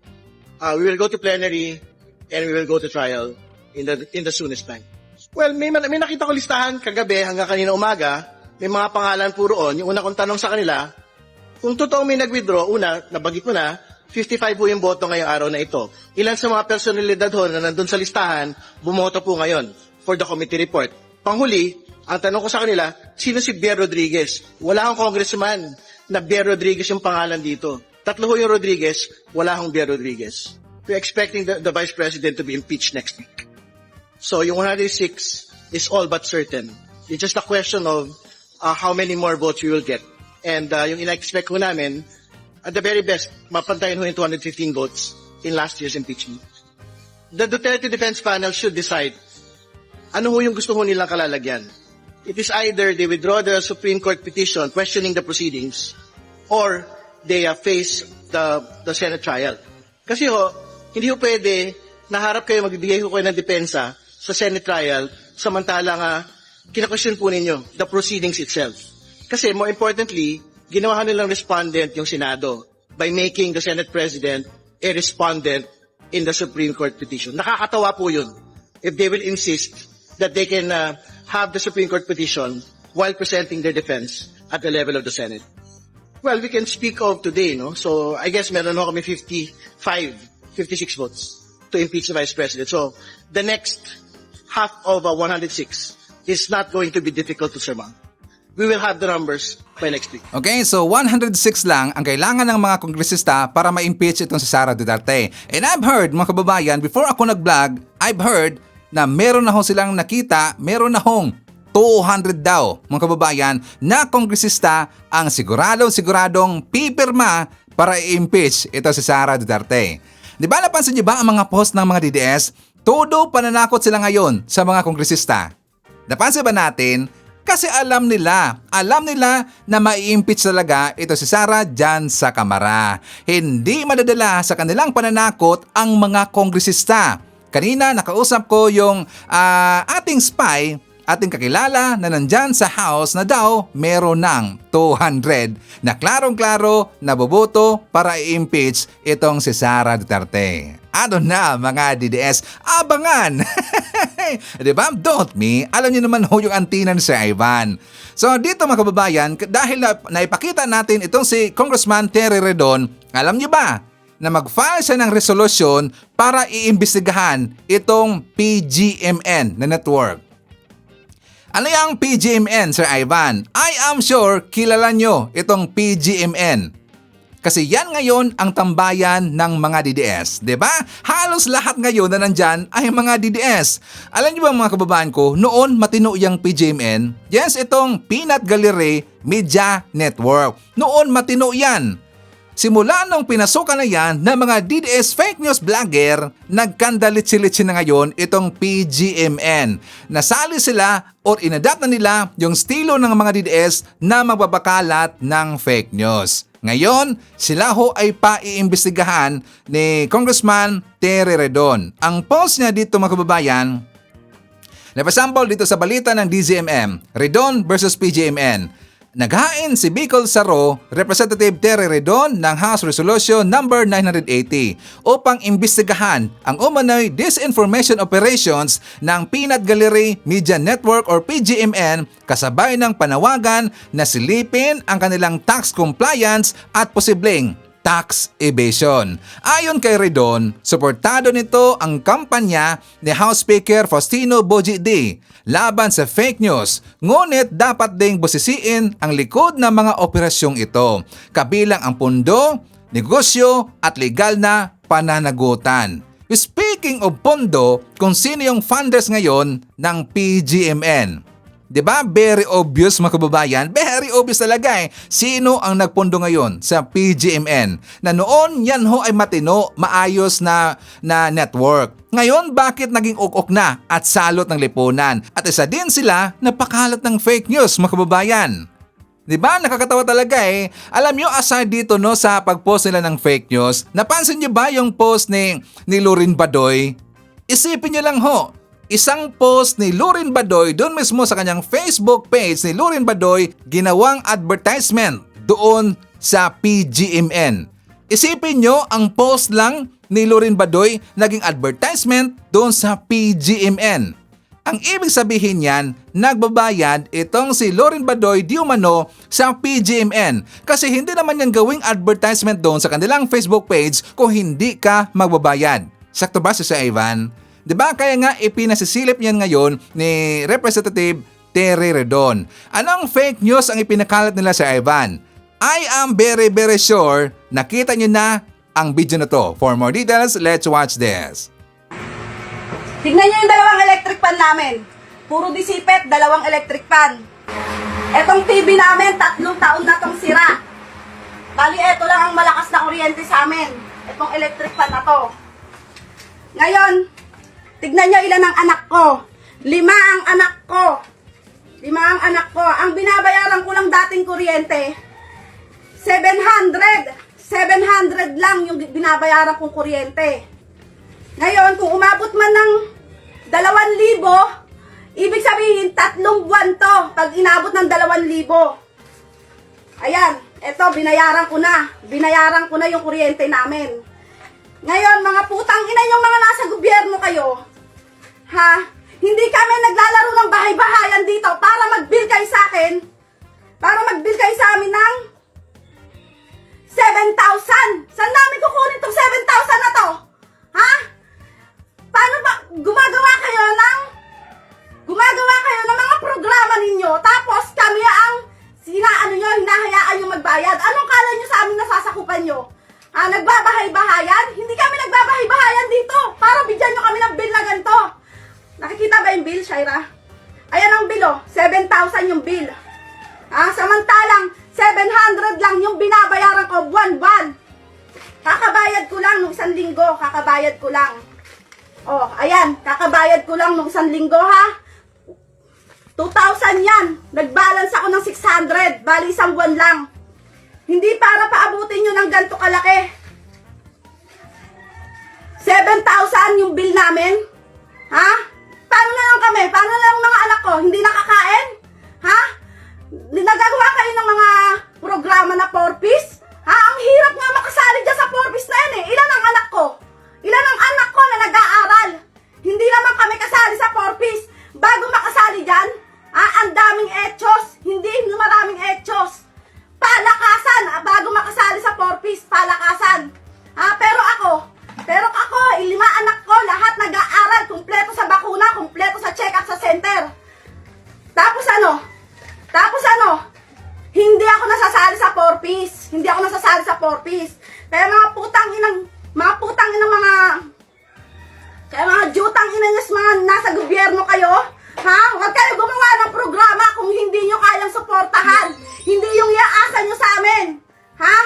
We will go to plenary and we will go to trial in the soonest time. Well, may nakita ko listahan kagabi hanggang kanina umaga. May mga pangalan po roon. Yung una kong tanong sa kanila, kung totoo may nag-withdraw, una, nabagit ko na, 55 po yung boto ngayong araw na ito. Ilan sa mga personalidad ho na nandun sa listahan, bumoto po ngayon for the committee report. Panghuli, ang tanong ko sa kanila, sino si Bier Rodriguez? Wala akong congressman na Bier Rodriguez yung pangalan dito. Tatlo ho yung Rodriguez, wala akong Bier Rodriguez. We're expecting the Vice President to be impeached next week. So yung 106 is all but certain. It's just a question of how many more votes we will get. And yung ina-expect ko namin, at the very best, mapantayin ho yung 215 votes in last year's impeachment. The Duterte Defense Panel should decide ano ho yung gusto ho nilang kalalagyan. It is either they withdraw the Supreme Court petition questioning the proceedings or they face the Senate trial. Kasi ho, hindi ho pwede naharap kayo, magbibigay ho kayo ng depensa sa Senate trial samantalang kina-question po ninyo the proceedings itself. Kasi more importantly, ginawa nilang respondent yung Senado by making the Senate President a respondent in the Supreme Court petition. Nakakatawa po yun if they will insist that they can have the Supreme Court petition while presenting their defense at the level of the Senate. Well, we can speak of today, no? So, I guess meron ho kami 56 votes to impeach the Vice President. So, the next half of 106 is not going to be difficult to surmount. We will have the numbers by next week.
Okay, so 106 lang ang kailangan ng mga kongresista para ma-impeach itong si Sara Duterte. And I've heard, mga kababayan, before ako nag-vlog, I've heard na meron na ho silang nakita, meron na hong 200 daw, mga kababayan, na kongresista ang siguradong pipirma para i-impeach ito si Sara Duterte. Di ba napansin niyo ba ang mga post ng mga DDS? Todo pananakot sila ngayon sa mga kongresista. Napansin ba natin? Kasi alam nila na mai-impeach talaga ito si Sara dyan sa Kamara. Hindi madadala sa kanilang pananakot ang mga kongresista. Kanina nakausap ko yung ating spy, ating kakilala na nandyan sa house na daw meron ng 200 na klarong-klaro na boboto para i-impeach itong si Sara Duterte. Ano na mga DDS, abangan! Ay, di ba? Don't me. Alam niyo naman ho yung antina ni Sir Ivan. So dito mga kababayan, dahil naipakita natin itong si Congressman Terry Redon, alam niyo ba na mag-file siya ng resolusyon para iimbestigahan itong PGMN na network. Ano yung PGMN, Sir Ivan? I am sure kilala nyo itong PGMN. Kasi yan ngayon ang tambayan ng mga DDS, 'di ba? Halos lahat ngayon na nandyan ay mga DDS. Alam niyo ba mga kababayan ko, noon matino yung PGMN, yes, itong Peanut Gallery Media Network. Noon matino yan. Simula nung pinasukan na yan ng mga DDS fake news vlogger, nagkandalitsi-litsi na ngayon itong PGMN. Nasali sila o inadapt na nila yung estilo ng mga DDS na magbabakalat ng fake news. Ngayon, sila ho ay paiimbestigahan ni Congressman Terry Redon. Ang post niya dito mga kababayan, na-sample dito sa balita ng DZMM, Redon versus PGMN. Naghain si Bicol Saro, Representative Terry Redon ng House Resolution number 980 upang imbestigahan ang umano'y disinformation operations ng Peanut Gallery Media Network or PGMN kasabay ng panawagan na silipin ang kanilang tax compliance at posibleng tax evasion. Ayon kay Redon, suportado nito ang kampanya ni House Speaker Faustino Boji D laban sa fake news. Ngunit dapat ding busisiin ang likod ng mga operasyong ito, kabilang ang pundo, negosyo at legal na pananagutan. Speaking of pondo, kung sino yung funders ngayon ng PGMN. Diba? Very obvious mga kababayan. Very obvious talaga sino ang nagpondo ngayon sa PGMN. Na noon yan ho ay matino, maayos na network. Ngayon bakit naging ukok na at salot ng lipunan? At isa din sila napakalat ng fake news mga kababayan. Diba? Nakakatawa talaga Alam nyo, aside dito no sa pag-post nila ng fake news, napansin nyo ba yung post ni Lorin Badoy? Isipin nyo lang ho, isang post ni Lorin Badoy doon mismo sa kanyang Facebook page ni Lorin Badoy ginawang advertisement doon sa PGMN. Isipin nyo, ang post lang ni Lorin Badoy naging advertisement doon sa PGMN. Ang ibig sabihin yan, nagbabayad itong si Lorin Badoy di umano sa PGMN kasi hindi naman yan gawing advertisement doon sa kanilang Facebook page kung hindi ka magbabayad. Sakto ba si Sir Ivan? Diba? Kaya nga ipinasisilip niyan ngayon ni Representative Terry Redon. Anong fake news ang ipinakalat nila sa Ivan? I am very sure nakita nyo na ang video na to. For more details, let's watch this.
Tignan nyo yung dalawang electric pan namin. Puro disipet, dalawang electric pan. Etong TV namin, 3 taon na tong sira. Bali, eto lang ang malakas na kuryente sa amin. Etong electric pan na to. Ngayon, tignan nyo ilan ang anak ko. 5 ang anak ko. 5 ang anak ko. Ang binabayaran ko lang dating kuryente, 700. 700 lang yung binabayaran kong kuryente. Ngayon, kung umabot man ng 2,000, ibig sabihin 3 buwan to pag inabot ng 2,000. Ayan, eto binayaran ko na. Binayaran ko na yung kuryente namin. Ngayon, mga putang ina yung mga nasa gobyerno kayo, ha? Hindi kami naglalaro ng bahay-bahayan dito para mag-bill kayo sa akin. Para mag-bill kayo sa amin ng 7,000. Saan namin kukunin tong 7,000 na to? Ha? Paano ba gumagawa kayo ng mga programa ninyo tapos kami ang hinahayaan nyo magbayad? Anong kala nyo sa amin nasasakupan nyo? Nagbabahay-bahayan? Hindi kami nagbabahay-bahayan dito para bigyan nyo kami ng bill na ganito. Nakikita ba yung bill, Shaira? Ayan ang bill, 7,000 yung bill. Samantalang 700 lang yung binabayaran ko buwan-buwan. Kakabayad ko lang nung 1 linggo, kakabayad ko lang. Ayan, kakabayad ko lang nung 1 linggo ha. 2,000 yan. Nag-balance ako ng 600, bali 1 buwan lang. Hindi para paabutin nyo ng ganito kalaki. 7,000 yung bill namin. Ha? Paano na lang kami? Paano na lang mga anak ko? Hindi nakakain? Ha? Nagagawa kayo ng mga programa na 4-piece? Ha? Ang hirap nga makasali dyan sa 4-piece na yan Ilan ang anak ko? Ilan ang anak ko na nag-aaral? Hindi naman kami kasali sa 4-piece. palakasan. Pero ako, 5 anak ko, lahat nag-aaral, kumpleto sa bakuna, kumpleto sa check-up sa center. Tapos ano, hindi ako nasasali sa 4-piece. Kaya mga putang inang kaya mga jutang ina nyo, mga nasa gobyerno kayo, ha? Huwag kayo gumawa ng programa kung hindi nyo kayang suportahan. Hindi yung iaasa nyo sa amin, ha?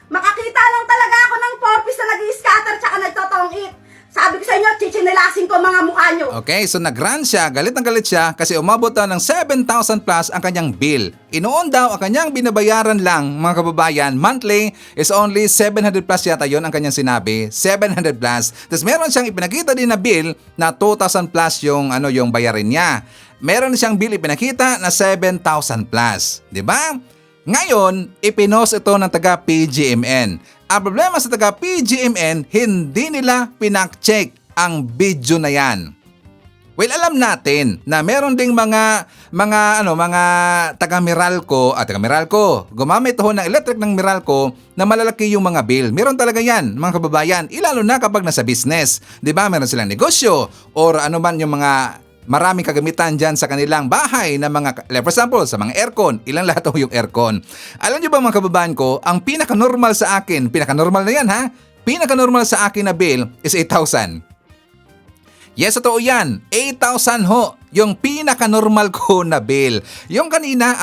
Makakita lang talaga ako ng 4-piece na nag-i-scatter tsaka nagtotong-it. Sabi ko sa inyo, chichinilasin ko mga mukha nyo.
Okay, so nag-rant siya, galit na galit siya kasi umabot daw ng 7,000 plus ang kanyang bill. Inoon daw ang kanyang binabayaran lang, mga kababayan, monthly is only 700 plus yata yon ang kanyang sinabi, 700 plus. Tapos meron siyang ipinakita din na bill na 2,000 plus yung bayarin niya. Meron siyang bill ipinakita na 7,000 plus, di ba? Ngayon, ipinost ito ng taga PGMN. Ang problema sa taga PGMN, hindi nila pinak-check ang video na yan. Well, alam natin na meron ding mga taga Meralco, gumamit ho ng electric ng Meralco na malalaki yung mga bill. Meron talaga yan, mga kababayan, ilalo na kapag nasa business. 'Di ba? Meron silang negosyo or ano man yung mga maraming kagamitan dyan sa kanilang bahay na mga, for example, sa mga aircon. Ilang lahat ho yung aircon. Alam nyo ba mga kababayan ko, ang pinaka-normal sa akin, pinaka-normal na yan ha, pinaka-normal sa akin na bill is 8,000. Yes, totoo yan. 8,000 ho. Yung pinaka-normal ko na bill. Yung kanina,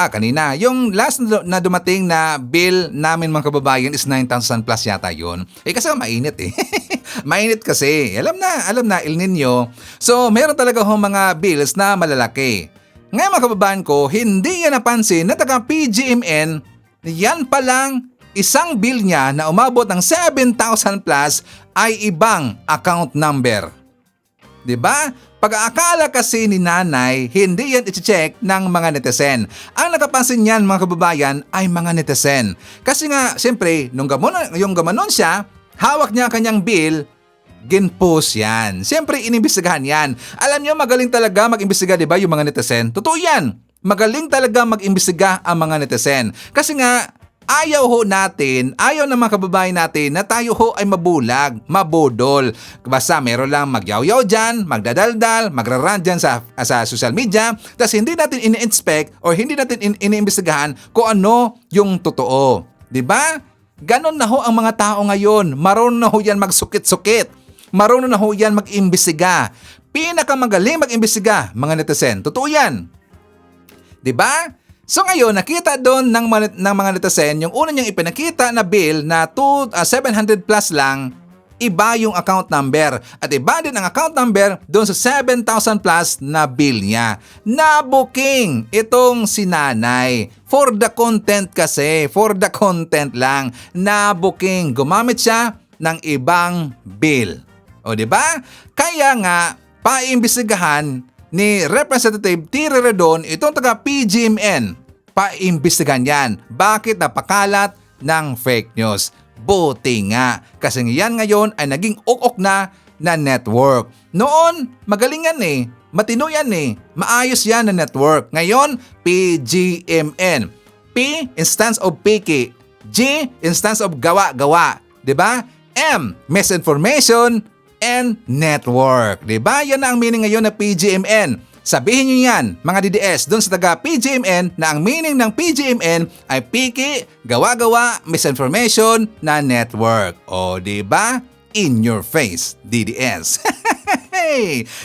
yung last na dumating na bill namin mga kababayan is 9,000 plus yata yun. Kasi mainit eh. Mainit kasi. Alam na, El Nino. So, meron talaga ho mga bills na malalaki. Ngayon mga kababayan ko, hindi yan napansin na taga PGMN, yan palang isang bill niya na umabot ng 7,000 plus ay ibang account number. 'Di ba? Pag-aakala kasi ni nanay, hindi yan i-check ng mga netizen. Ang nakapansin niyan mga kababayan ay mga netizen. Kasi nga, siyempre, nung gamanon siya, hawak niya ang kanyang bill, ginpost yan. Siyempre, inimbestigahan yan. Alam niyo, magaling talaga mag-imbestiga, di ba, yung mga netizen? Totoo yan. Magaling talaga mag-imbestiga ang mga netizen. Kasi nga, ayaw ng mga kababayan natin na tayo ho ay mabulag, mabudol. Basta meron lang magyaw-yaw dyan, magdadaldal, magraran dyan sa social media, tapos hindi natin ini-inspect or hindi natin iniimbestigahan kung ano yung totoo. Diba? Ganon na ho ang mga tao ngayon. Marunong na ho yan magsukit-sukit. Marunong na ho yan mag-imbestiga. Pinakamagaling mag-imbestiga, mga netizen. Totoo yan. Diba? So ngayon, nakita doon ng mga netizen, yung una niyang ipinakita na bill na 700 plus lang, iba yung account number. At iba din ang account number doon sa 7,000 plus na bill niya. Na-booking itong si nanay. For the content kasi, for the content lang. Na-booking. Gumamit siya ng ibang bill. O diba? Kaya nga, paimbestigahan ni Representative Tiri Redon, itong taga PGMN, paimbestigahan yan. Bakit napakalat ng fake news? Buti nga, kasi yan ngayon ay naging ukok na network. Noon, magaling yan eh, matino yan eh, maayos yan na network. Ngayon, PGMN. P, instance of piki. G, instance of gawa-gawa. Diba? M, misinformation and network. Diba? Yan na ang meaning ngayon na PGMN. Sabihin nyo yan, mga DDS, doon sa taga PGMN na ang meaning ng PGMN ay piki, gawa-gawa, misinformation na network. O diba? In your face, DDS.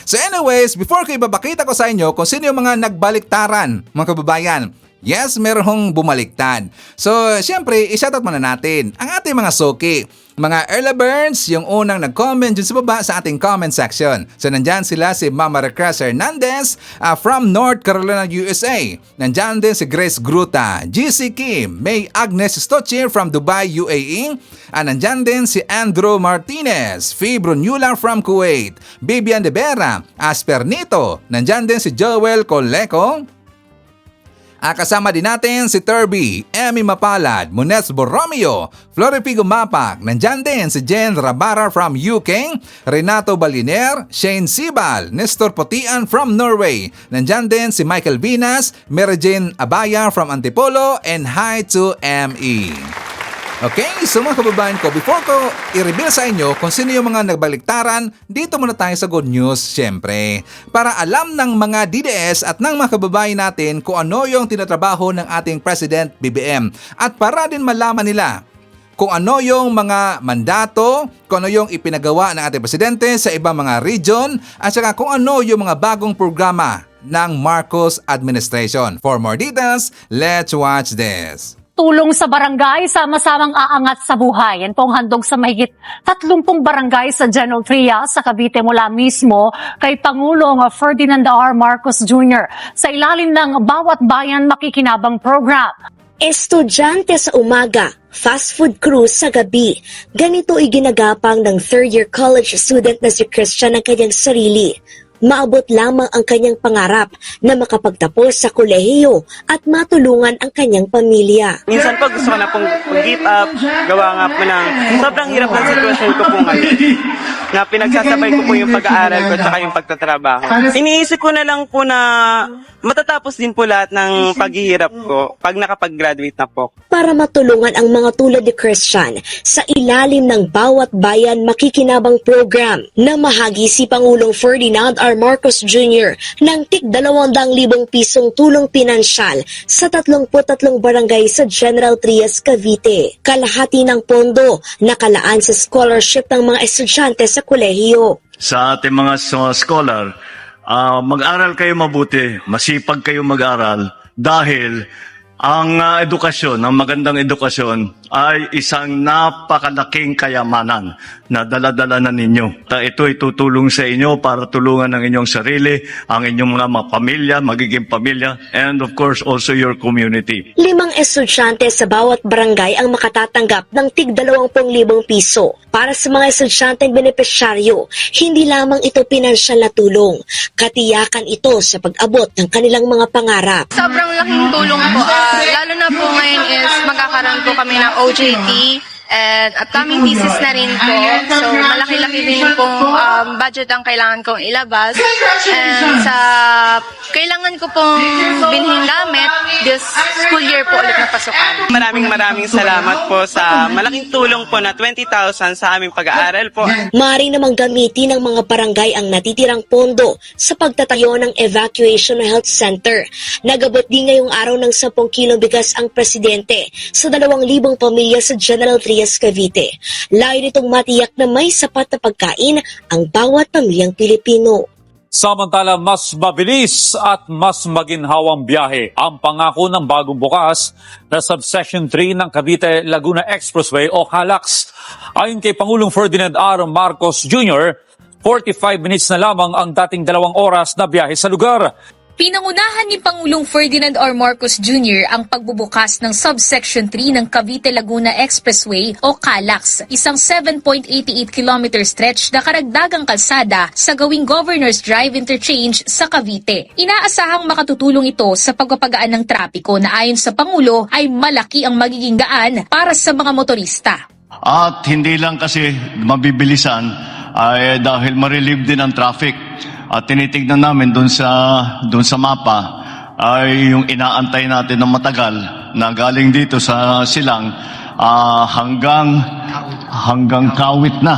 So anyways, before ko ibabakita ko sa inyo kung sino yung mga nagbaliktaran, mga kababayan, yes, meron hong bumaliktad. So, syempre, i-shoutout muna natin ang ating mga soki. Mga Erla Burns, yung unang nag-comment dun sa baba sa ating comment section. So, nandyan sila si Mama Recres Hernandez from North Carolina, USA. Nandyan din si Grace Gruta, GC Kim, May Agnes Stochier from Dubai, UAE. Nandyan din si Andrew Martinez, Fibro Nula from Kuwait, Bibian De Vera, Aspernito. Nandyan din si Joel Coleco. Kasama din natin si Turby, Emmy Mapalad, Munez Borromeo, Floripigo Mapak, nandyan din si Jen Rabara from UK, Renato Baliner, Shane Sibal, Nestor Potian from Norway, nandyan din si Michael Vinas, Mary Jane Abaya from Antipolo, and hi to ME. Okay, so mga kababayan ko, before ko i-reveal sa inyo kung sino yung mga nagbaliktaran, dito muna tayo sa good news, syempre. Para alam ng mga DDS at ng mga kababayan natin kung ano yung tinatrabaho ng ating President BBM. At para din malaman nila kung ano yung mga mandato, kung ano yung ipinagawa ng ating Presidente sa ibang mga region, at saka kung ano yung mga bagong programa ng Marcos administration. For more details, let's watch this.
Tulong sa barangay, sama-samang aangat sa buhay. Yan pong handog sa mahigit 30 barangay sa General Trias sa Cavite mula mismo kay Pangulong Ferdinand R. Marcos Jr. sa ilalim ng Bawat Bayan Makikinabang Program.
Estudyante sa umaga, fast food crew sa gabi. Ganito ay ginagapang ng third-year college student na si Christian ng kanyang sarili. Maabot lamang ang kanyang pangarap na makapagtapos sa kolehiyo at matulungan ang kanyang pamilya.
Minsan po gusto ko na pong give up, gawa nga po ng sobrang hirap ng sitwasyon ko po ngayon. Na pinagsasabay ko po yung pag-aaral ko at yung pagtatrabaho. Iniisip ko na lang po na matatapos din po lahat ng paghihirap ko pag nakapag-graduate na po.
Para matulungan ang mga tulad ni Christian sa ilalim ng Bawat Bayan Makikinabang Program na mahagi si Pangulong Ferdinand R. Marcos Jr. ng tig 200,000 pisong tulong pinansyal sa 33 barangay sa General Trias, Cavite. Kalahati ng pondo nakalaan sa scholarship ng mga estudyante sa kolehiyo.
Sa ating mga scholar, mag-aral kayo mabuti, masipag kayo mag-aral dahil ang edukasyon, ang magandang edukasyon ay isang napakalaking kayamanan na dala-dala na ninyo. Ito ay tutulong sa inyo para tulungan ang inyong sarili, ang inyong mga pamilya, magiging pamilya, and of course also your community.
5 estudyante sa bawat barangay ang makatatanggap ng tig 20,000 piso. Para sa mga estudyanteng benepisyaryo, hindi lamang ito pinansyal na tulong. Katiyakan ito sa pag-abot ng kanilang mga pangarap.
Sobrang laking tulong po. Lalo na po ngayon is magkakaroon po kami ng OJT and upcoming thesis na rin po. So malaki-laki din pong budget ang kailangan kong ilabas. And sa kailangan ko pong binhing gamit this school year po ulit na pasukan.
Maraming salamat po sa malaking tulong po na 20,000 sa aming pag-aaral po.
Maaari namang gamitin ng mga barangay ang natitirang pondo sa pagtatayo ng Evacuation Health Center. Nagabot din ngayong araw ng 10 kilong bigas ang presidente sa 2,000 pamilya sa General Trias, Cavite. Layo nitong matiyak na may sapat na pagkain ang bawat pamilyang Pilipino.
Samantala, mas mabilis at mas maginhawang biyahe ang pangako ng bagong bukas na Subsection 3 ng Cavite-Laguna Expressway o CALAX. Ayon kay Pangulong Ferdinand R. Marcos Jr., 45 minutes na lamang ang dating 2 oras na biyahe sa lugar.
Pinangunahan ni Pangulong Ferdinand R. Marcos Jr. ang pagbubukas ng Subsection 3 ng Cavite-Laguna Expressway o CALAX, isang 7.88 km stretch na karagdagang kalsada sa gawing Governor's Drive Interchange sa Cavite. Inaasahang makatutulong ito sa pagpapagaan ng trapiko na ayon sa Pangulo ay malaki ang magiging gaan para sa mga motorista.
At hindi lang kasi mabibilisan ay dahil ma-relieve din ang traffic. At tinitignan namin doon sa mapa ay yung inaantay natin ng matagal na galing dito sa Silang hanggang Kawit na.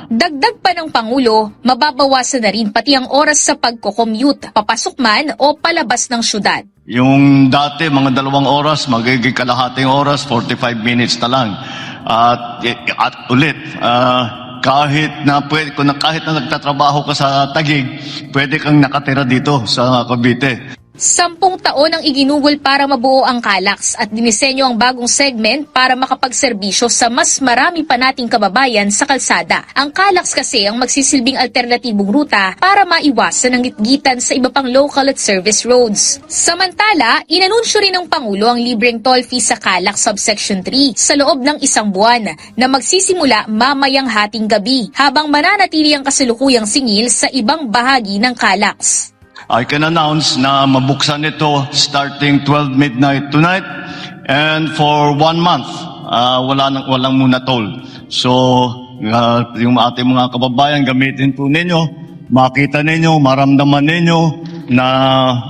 Dagdag pa ng Pangulo, mababawasan na rin pati ang oras sa pagko-commute, papasok man o palabas ng syudad.
Yung dati mga 2 oras, magiging kalahating oras, 45 minutes na lang. At ulit, kahit na nagtatrabaho ka sa Taguig, pwede kang nakatira dito sa Cavite.
10 taon ang iginugol para mabuo ang CALAX at dinisenyo ang bagong segment para makapagserbisyo sa mas marami pa nating kababayan sa kalsada. Ang CALAX kasi ang magsisilbing alternatibong ruta para maiwasan ang gitgitan sa iba pang local at service roads. Samantala, inanunsyo rin ng Pangulo ang libreng toll fee sa CALAX Subsection 3 sa loob ng 1 buwan na magsisimula mamayang hating gabi habang mananatili ang kasalukuyang singil sa ibang bahagi ng CALAX.
I can announce na mabuksan ito starting 12 midnight tonight and for 1 month, walang muna toll. So, yung ating mga kababayan, gamitin po ninyo, makita ninyo, maramdaman ninyo na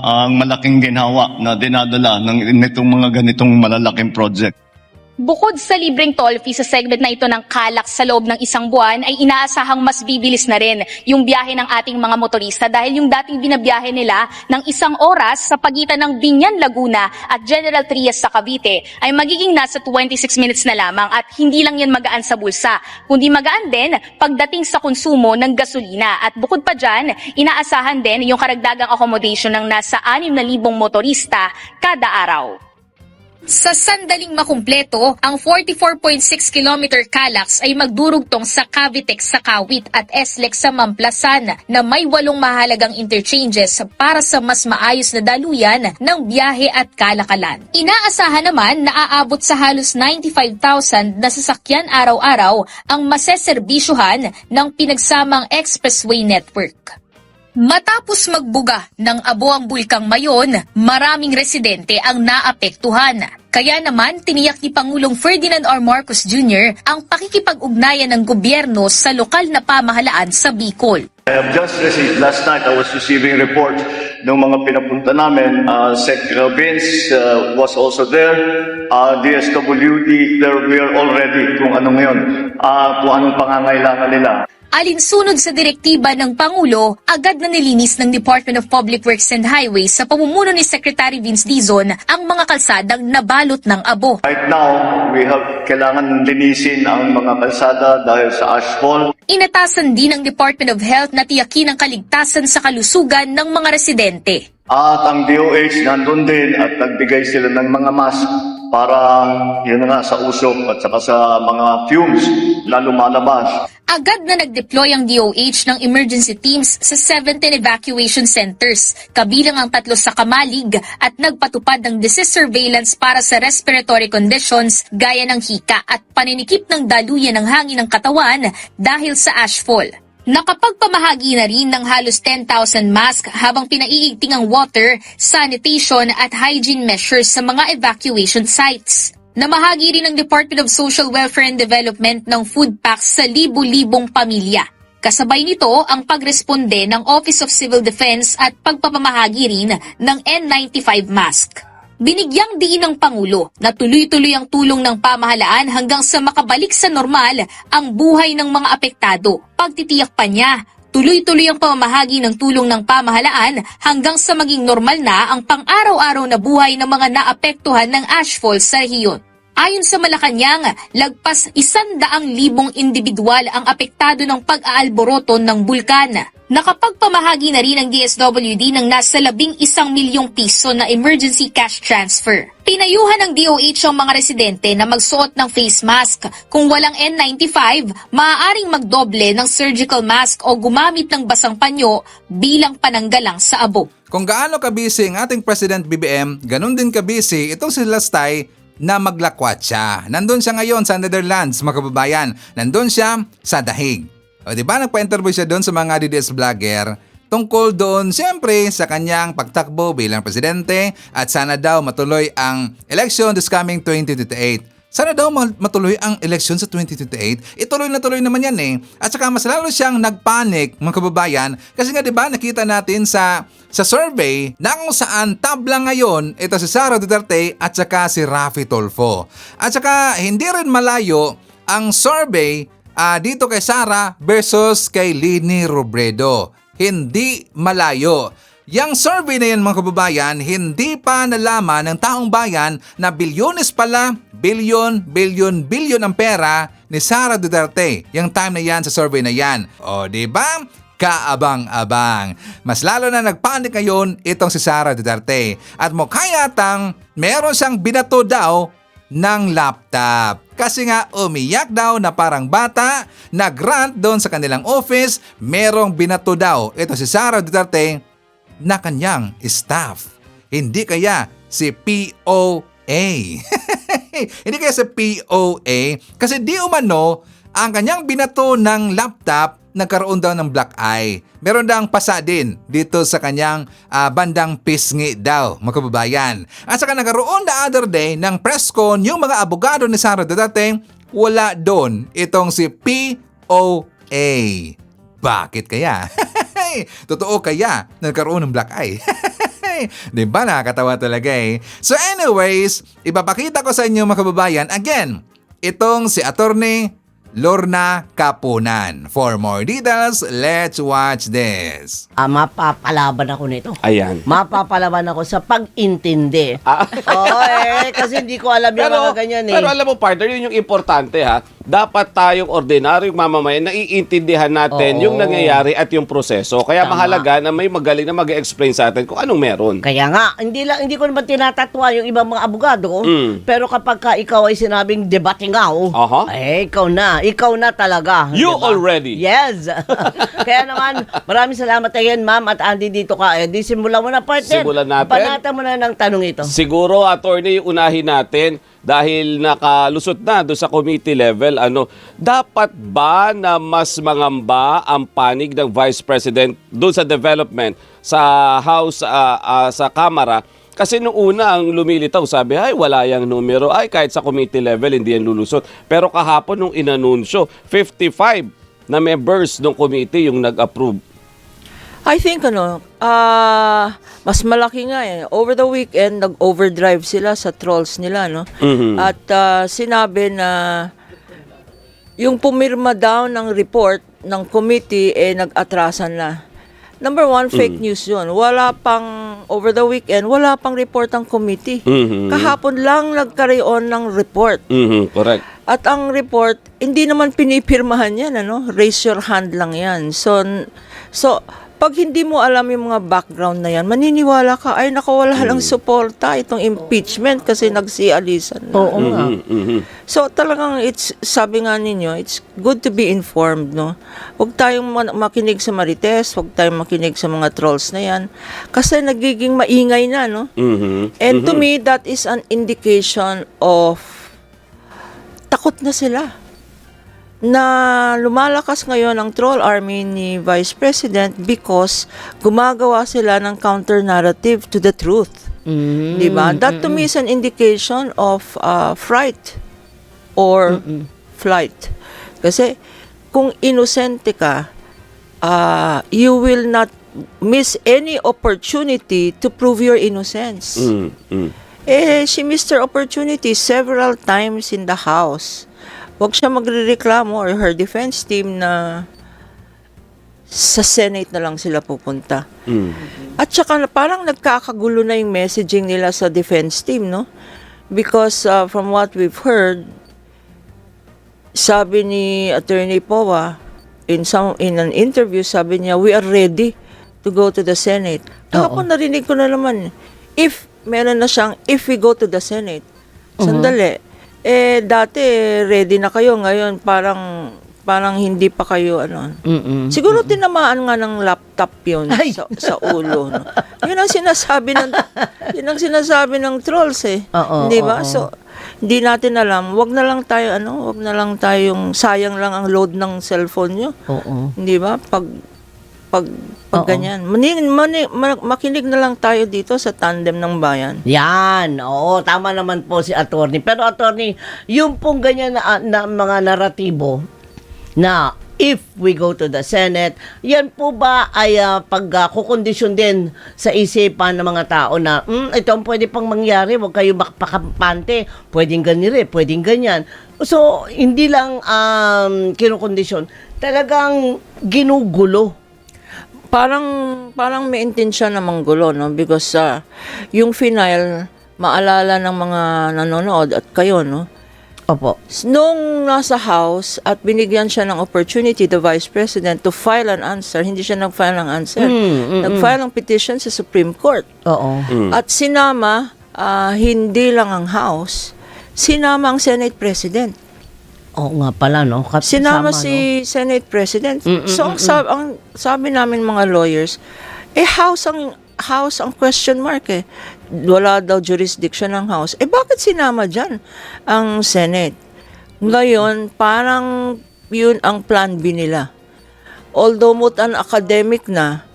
ang malaking ginhawa na dinadala ng itong mga ganitong malalaking project.
Bukod sa libreng toll fee sa segment na ito ng Calax sa loob ng isang buwan, ay inaasahang mas bibilis na rin yung biyahe ng ating mga motorista dahil yung dating binabiyahe nila ng 1 oras sa pagitan ng Binyan, Laguna at General Trias sa Cavite ay magiging nasa 26 minutes na lamang at hindi lang yan magaan sa bulsa, kundi magaan din pagdating sa konsumo ng gasolina. At bukod pa dyan, inaasahan din yung karagdagang accommodation ng nasa 6,000 motorista kada araw. Sa sandaling makumpleto, ang 44.6 km Calax ay magdurugtong sa Cavitex sa Kawit at SLEX sa Mamplasan na may 8 mahalagang interchanges para sa mas maayos na daluyan ng biyahe at kalakalan. Inaasahan naman na aabot sa halos 95,000 na sasakyan araw-araw ang maseserbisyuhan ng pinagsamang expressway network. Matapos magbuga ng abo ang bulkang Mayon, maraming residente ang naapektuhan. Kaya naman, tiniyak ni Pangulong Ferdinand R. Marcos Jr. ang pakikipag-ugnayan ng gobyerno sa lokal na pamahalaan sa Bicol.
I have just received, last night I was receiving report ng mga pinapunta namin. Sec. Vince was also there. DSWD, we are all ready kung ano ngayon, kung anong pangangailangan nila.
Alinsunod sa direktiba ng Pangulo, agad na nilinis ng Department of Public Works and Highways sa pamumuno ni Secretary Vince Dizon ang mga kalsadang nabalot ng abo.
Right now, kailangan linisin ang mga kalsada dahil sa ashfall.
Inatasan din ng Department of Health na tiyakin ang kaligtasan sa kalusugan ng mga residente.
At ang DOH nandun din at nagbigay sila ng mga mask para yun nga sa usok at saka sa mga fumes na lumalabas.
Agad na nag-deploy ang DOH ng emergency teams sa 17 evacuation centers, kabilang ang 3 sa Kamalig at nagpatupad ng disease surveillance para sa respiratory conditions gaya ng hika at paninikip ng daluyan ng hangin ng katawan dahil sa ashfall. Nakapagpamahagi na rin ng halos 10,000 mask habang pinaiigting ang water, sanitation at hygiene measures sa mga evacuation sites. Namahagi rin ng Department of Social Welfare and Development ng food packs sa libu-libong pamilya. Kasabay nito ang pagresponde ng Office of Civil Defense at pagpapamahagi rin ng N95 mask. Binigyang diin ng Pangulo na tuloy-tuloy ang tulong ng pamahalaan hanggang sa makabalik sa normal ang buhay ng mga apektado. Pagtitiyak pa niya, tuloy-tuloy ang pamamahagi ng tulong ng pamahalaan hanggang sa maging normal na ang pang-araw-araw na buhay ng mga naapektuhan ng ashfall sa rehiyon. Ayon sa Malacanang, lagpas 100,000 individual ang apektado ng pag-aalboroto ng bulkan. Nakapagpamahagi na rin ang DSWD ng nasa 11 milyong piso na emergency cash transfer. Pinayuhan ng DOH ang mga residente na magsuot ng face mask. Kung walang N95, maaaring magdoble ng surgical mask o gumamit ng basang panyo bilang pananggalang sa abo.
Kung gaano kabisi ang ating President BBM, ganun din kabisi itong si Lastay na maglakwat siya. Nandun siya ngayon sa Netherlands, mga kababayan. Nandun siya sa Dahig. O diba nagpa-interview siya doon sa mga DDS vlogger tungkol doon siyempre sa kanyang pagtakbo bilang presidente at sana daw matuloy ang election this coming 2028. Sana daw matuloy ang election sa 2028. Ituloy na tuloy naman yan eh. At saka mas lalo siyang nagpanic mga kababayan kasi nga diba nakita natin sa survey na kung saan tabla ngayon ito si Sara Duterte at saka si Raffy Tulfo. At saka hindi rin malayo ang survey dito kay Sara versus kay Lini Robredo. Hindi malayo. Yang survey na yan mga kababayan, hindi pa nalaman ng taong bayan na bilyones pala, bilyon ang pera ni Sara Duterte. Yung time na yan sa survey na yan. O diba? Kaabang-abang. Mas lalo na nagpanik ngayon itong si Sara Duterte. At mukha yatang meron siyang binato daw ng laptop. Kasi nga umiyak daw na parang bata, nag-rant doon sa kanilang office, merong binato daw ito si Sara Duterte na kanyang staff. Hindi kaya si POA. Hindi kaya si POA kasi di umano ang kanyang binato ng laptop nagkaroon daw ng black eye. Meron daw pasa din dito sa kanyang bandang pisngi daw, mga kababayan. At saka nagkaroon the other day ng press con yung mga abogado ni Sara Duterte, wala doon itong si POA. Bakit kaya? Totoo kaya nagkaroon ng black eye? Di ba? Nakakatawa talaga eh. So anyways, ipapakita ko sa inyo mga kababayan, again, itong si Attorney Lorna Capunan. For more details, let's watch this.
Mapapalaban ako nito.
Ayan.
Mapapalaban ako sa pag-intindi. Oo, kasi hindi ko alam yung mga ganyan eh.
Pero alam mo, partner, yun yung importante ha. Dapat tayong ordinaryong mamamayan naiintindihan natin
Oo.
yung nangyayari at yung proseso. Kaya
Tama.
mahalaga na may magaling na mag-explain sa atin kung anong meron.
Kaya nga, hindi ko naman tinatatwa yung ibang mga abogado.
Mm.
Pero kapag ka ikaw ay sinabing debatingaw, ikaw na talaga.
You
diba?
already.
Yes. Kaya naman, maraming salamat again, ma'am, at Andy dito ka. Di simulan mo na, partner.
Simulan natin.
Panata mo na ng tanong ito.
Siguro, attorney, unahin natin dahil nakalusot na doon sa committee level, dapat ba na mas mangamba ang panig ng Vice President doon sa development sa House, sa Kamara? Kasi nung una ang lumilitaw, sabi, ay wala yung numero, ay kahit sa committee level hindi yan lulusot. Pero kahapon nung inanunsyo, 55 na members ng committee yung nag-approve.
I think mas malaki nga eh. Over the weekend, nag-overdrive sila sa trolls nila, no?
Mhm.
At sinabi na yung pumirma daw ng report ng committee nag-atrasan na. Number one, fake news yun. Wala pang, over the weekend, wala pang report ng committee.
Mhm.
Kahapon lang nagkaroon ng report.
Correct.
At ang report, hindi naman pinipirmahan yan, Raise your hand lang yan. So pag hindi mo alam yung mga background na yan, maniniwala ka, ay nakawala lang suporta itong impeachment kasi nagsialisan na.
Oo nga.
So talagang sabi nga ninyo, it's good to be informed, no? Huwag tayong makinig sa Marites, huwag tayong makinig sa mga trolls na yan, kasi nagiging maingay na, no? And to me, that is an indication of takot na sila na lumalakas ngayon ang troll army ni Vice President because gumagawa sila ng counter-narrative to the truth. Diba? That to me is an indication of fright or flight. Kasi kung inosente ka, you will not miss any opportunity to prove your innocence. She missed her opportunity several times in the House. Huwag siya magrereklamo or her defense team na sa Senate na lang sila pupunta. At saka parang nagkakagulo na yung messaging nila sa defense team, no? Because from what we've heard, sabi ni Attorney Powa, in an interview, sabi niya, we are ready to go to the Senate. Kahapon narinig ko na naman, if meron na siyang, if we go to the Senate, sandali, dati ready na kayo, ngayon parang hindi pa kayo Siguro tinamaan nga ng laptop yun sa ulo, no? Yun ang sinasabi ng trolls eh. Di ba? So hindi natin alam, wag na lang tayong sayang lang ang load ng cellphone nyo. Di ba? Pag ganyan. Makinig na lang tayo dito sa tandem ng bayan.
Yan, oo, tama naman po si attorney. Pero attorney, yung pong ganyan na mga naratibo na if we go to the Senate, yan po ba ay pagkukondisyon din sa isipan ng mga tao na ito ang pwede pang mangyari, huwag kayo makapakampante, pwedeng ganire, pwedeng ganyan. So, hindi lang kinukondisyon, talagang ginugulo.
Parang may intensyon namang gulo, no? Because yung final, maalala ng mga nanonood at kayo, no?
Opo.
Nung nasa House at binigyan siya ng opportunity, the Vice President, to file an answer, hindi siya nag-file ng answer. Nag-file ng petition sa Supreme Court. At sinama, hindi lang ang House, sinama ang Senate President.
Oo nga pala, no?
Sinama si Senate President. So, ang sabi namin mga lawyers, House ang question mark eh. Wala daw jurisdiction ng House. Bakit sinama dyan ang Senate? Ngayon, parang yun ang plan B nila. Although mutan academic na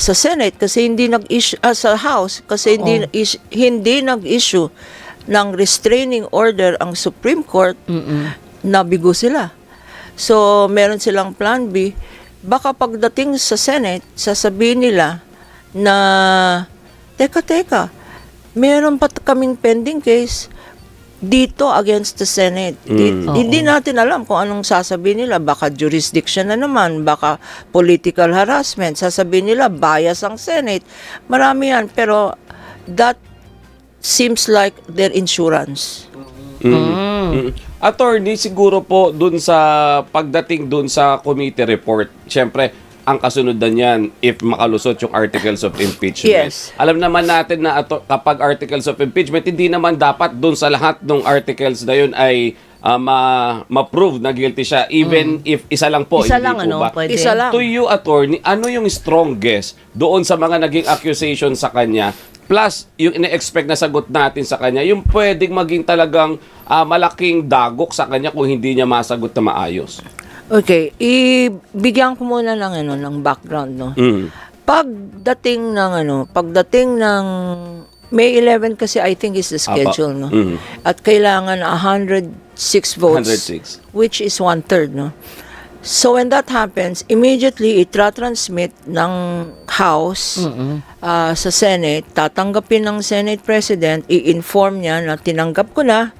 sa Senate kasi hindi nag-issue, sa House kasi hindi nag-issue ng restraining order ang Supreme Court, nabigo sila. So, meron silang plan B. Baka pagdating sa Senate, sasabihin nila na teka, meron pa kaming pending case dito against the Senate. Hindi natin alam kung anong sasabihin nila. Baka jurisdiction na naman, baka political harassment. Sasabihin nila, bias ang Senate. Marami yan, pero that seems like their insurance.
Attorney, siguro po dun sa pagdating dun sa committee report, syempre, ang kasunod na niyan if makalusot yung articles of impeachment.
Yes.
Alam naman natin na kapag articles of impeachment, hindi naman dapat dun sa lahat ng articles na yun ay ma-prove na guilty siya even if isa lang po.
Isa
hindi
lang,
po
ano,
ba?
pwede.
Isa lang.
To you, attorney, ano yung strongest doon sa mga naging accusation sa kanya plus yung ine-expect na sagot natin sa kanya, yung pwedeng maging talagang malaking dagok sa kanya kung hindi niya masagot na maayos?
Okay, ibigyan ko muna ng background, no. Pagdating ng May 11 kasi I think is the schedule, no. At kailangan 106 votes,
106.
which is 1/3, no. So when that happens, immediately itra-transmit ng House sa Senate, tatanggapin ng Senate President, i-inform niya na tinanggap ko na.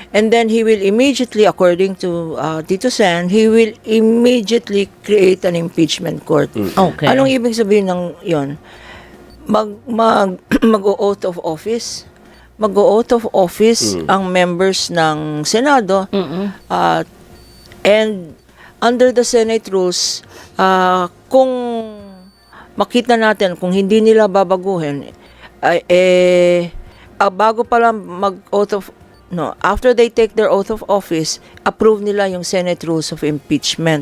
And then he will immediately, according to Tito Sen, he will immediately create an impeachment court.
Okay.
Anong ibig sabihin ng yon? Mag-o-oath of office. Mag-o-oath of office ang members ng Senado. And under the Senate rules, kung makita natin, kung hindi nila babaguhin, bago pala mag-oath of after they take their oath of office, approve nila yung Senate Rules of Impeachment.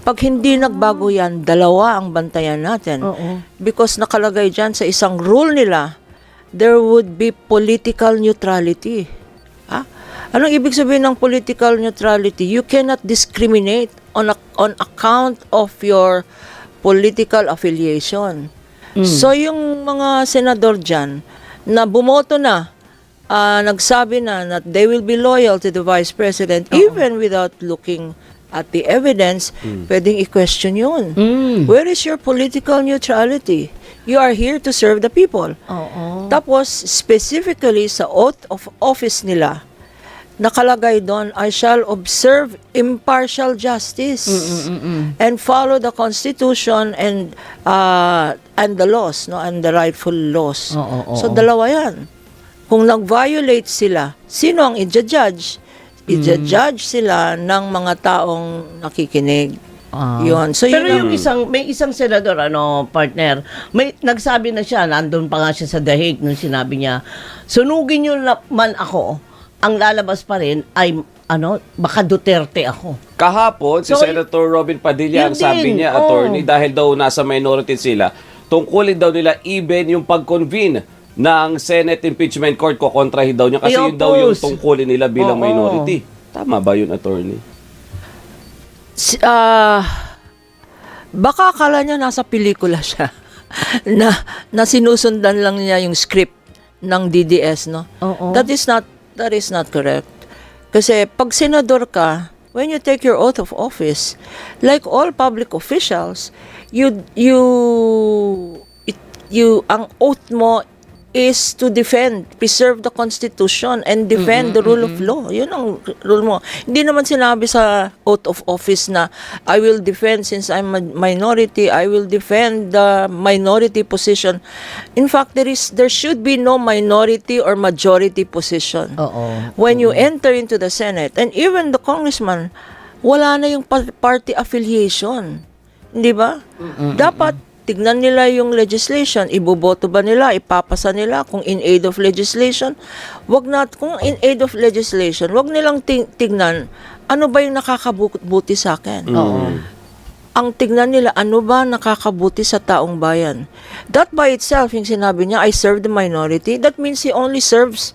Pag hindi nagbago yan, 2 ang bantayan natin. Because nakalagay dyan sa isang rule nila, there would be political neutrality. Anong ibig sabihin ng political neutrality? You cannot discriminate on account of your political affiliation. So yung mga senador dyan, na bumoto na, nagsabi na that they will be loyal to the Vice President even without looking at the evidence, pwedeng i-question yun. Where is your political neutrality? You are here to serve the people. Tapos, specifically sa oath of office nila, nakalagay doon, I shall observe impartial justice and follow the Constitution and the laws, and the rightful laws. So, 2 yan. Kung nag-violate sila, sino ang i-judge? I-judge sila ng mga taong nakikinig. Yun. So,
Pero
yun
may isang senador, partner, nagsabi na siya, nandun pa nga siya sa The Hague nung sinabi niya, sunugin niyo man ako, ang lalabas pa rin ay, baka Duterte ako.
Kahapon, si
So,
Senator Robin Padilla ang
yun
sabi
din.
niya, attorney, dahil daw nasa minority sila, tungkulin daw nila even yung pag-convene ng Senate Impeachment Court, kukontrahin daw niya kasi yun daw yung tungkulin nila bilang minority. Tama ba yun, attorney?
Baka akala niya nasa pelikula siya na sinusundan lang niya yung script ng DDS, no? That is not correct. Kasi pag senador ka, when you take your oath of office, like all public officials, ang oath mo is to preserve the Constitution and defend the rule of law. Yun ang rule mo. Hindi naman sinabi sa oath of office na I will defend since I'm a minority, I will defend the minority position. In fact, there should be no minority or majority position. When you enter into the Senate, and even the congressman, wala na yung party affiliation. Hindi ba? Dapat tignan nila yung legislation, iboboto ba nila, ipapasa nila kung in aid of legislation. Kung in aid of legislation, wag nilang tignan ano ba yung nakakabuti sa akin. Ang tignan nila, ano ba nakakabuti sa taong bayan. That by itself, yung sinabi niya, I serve the minority, that means he only serves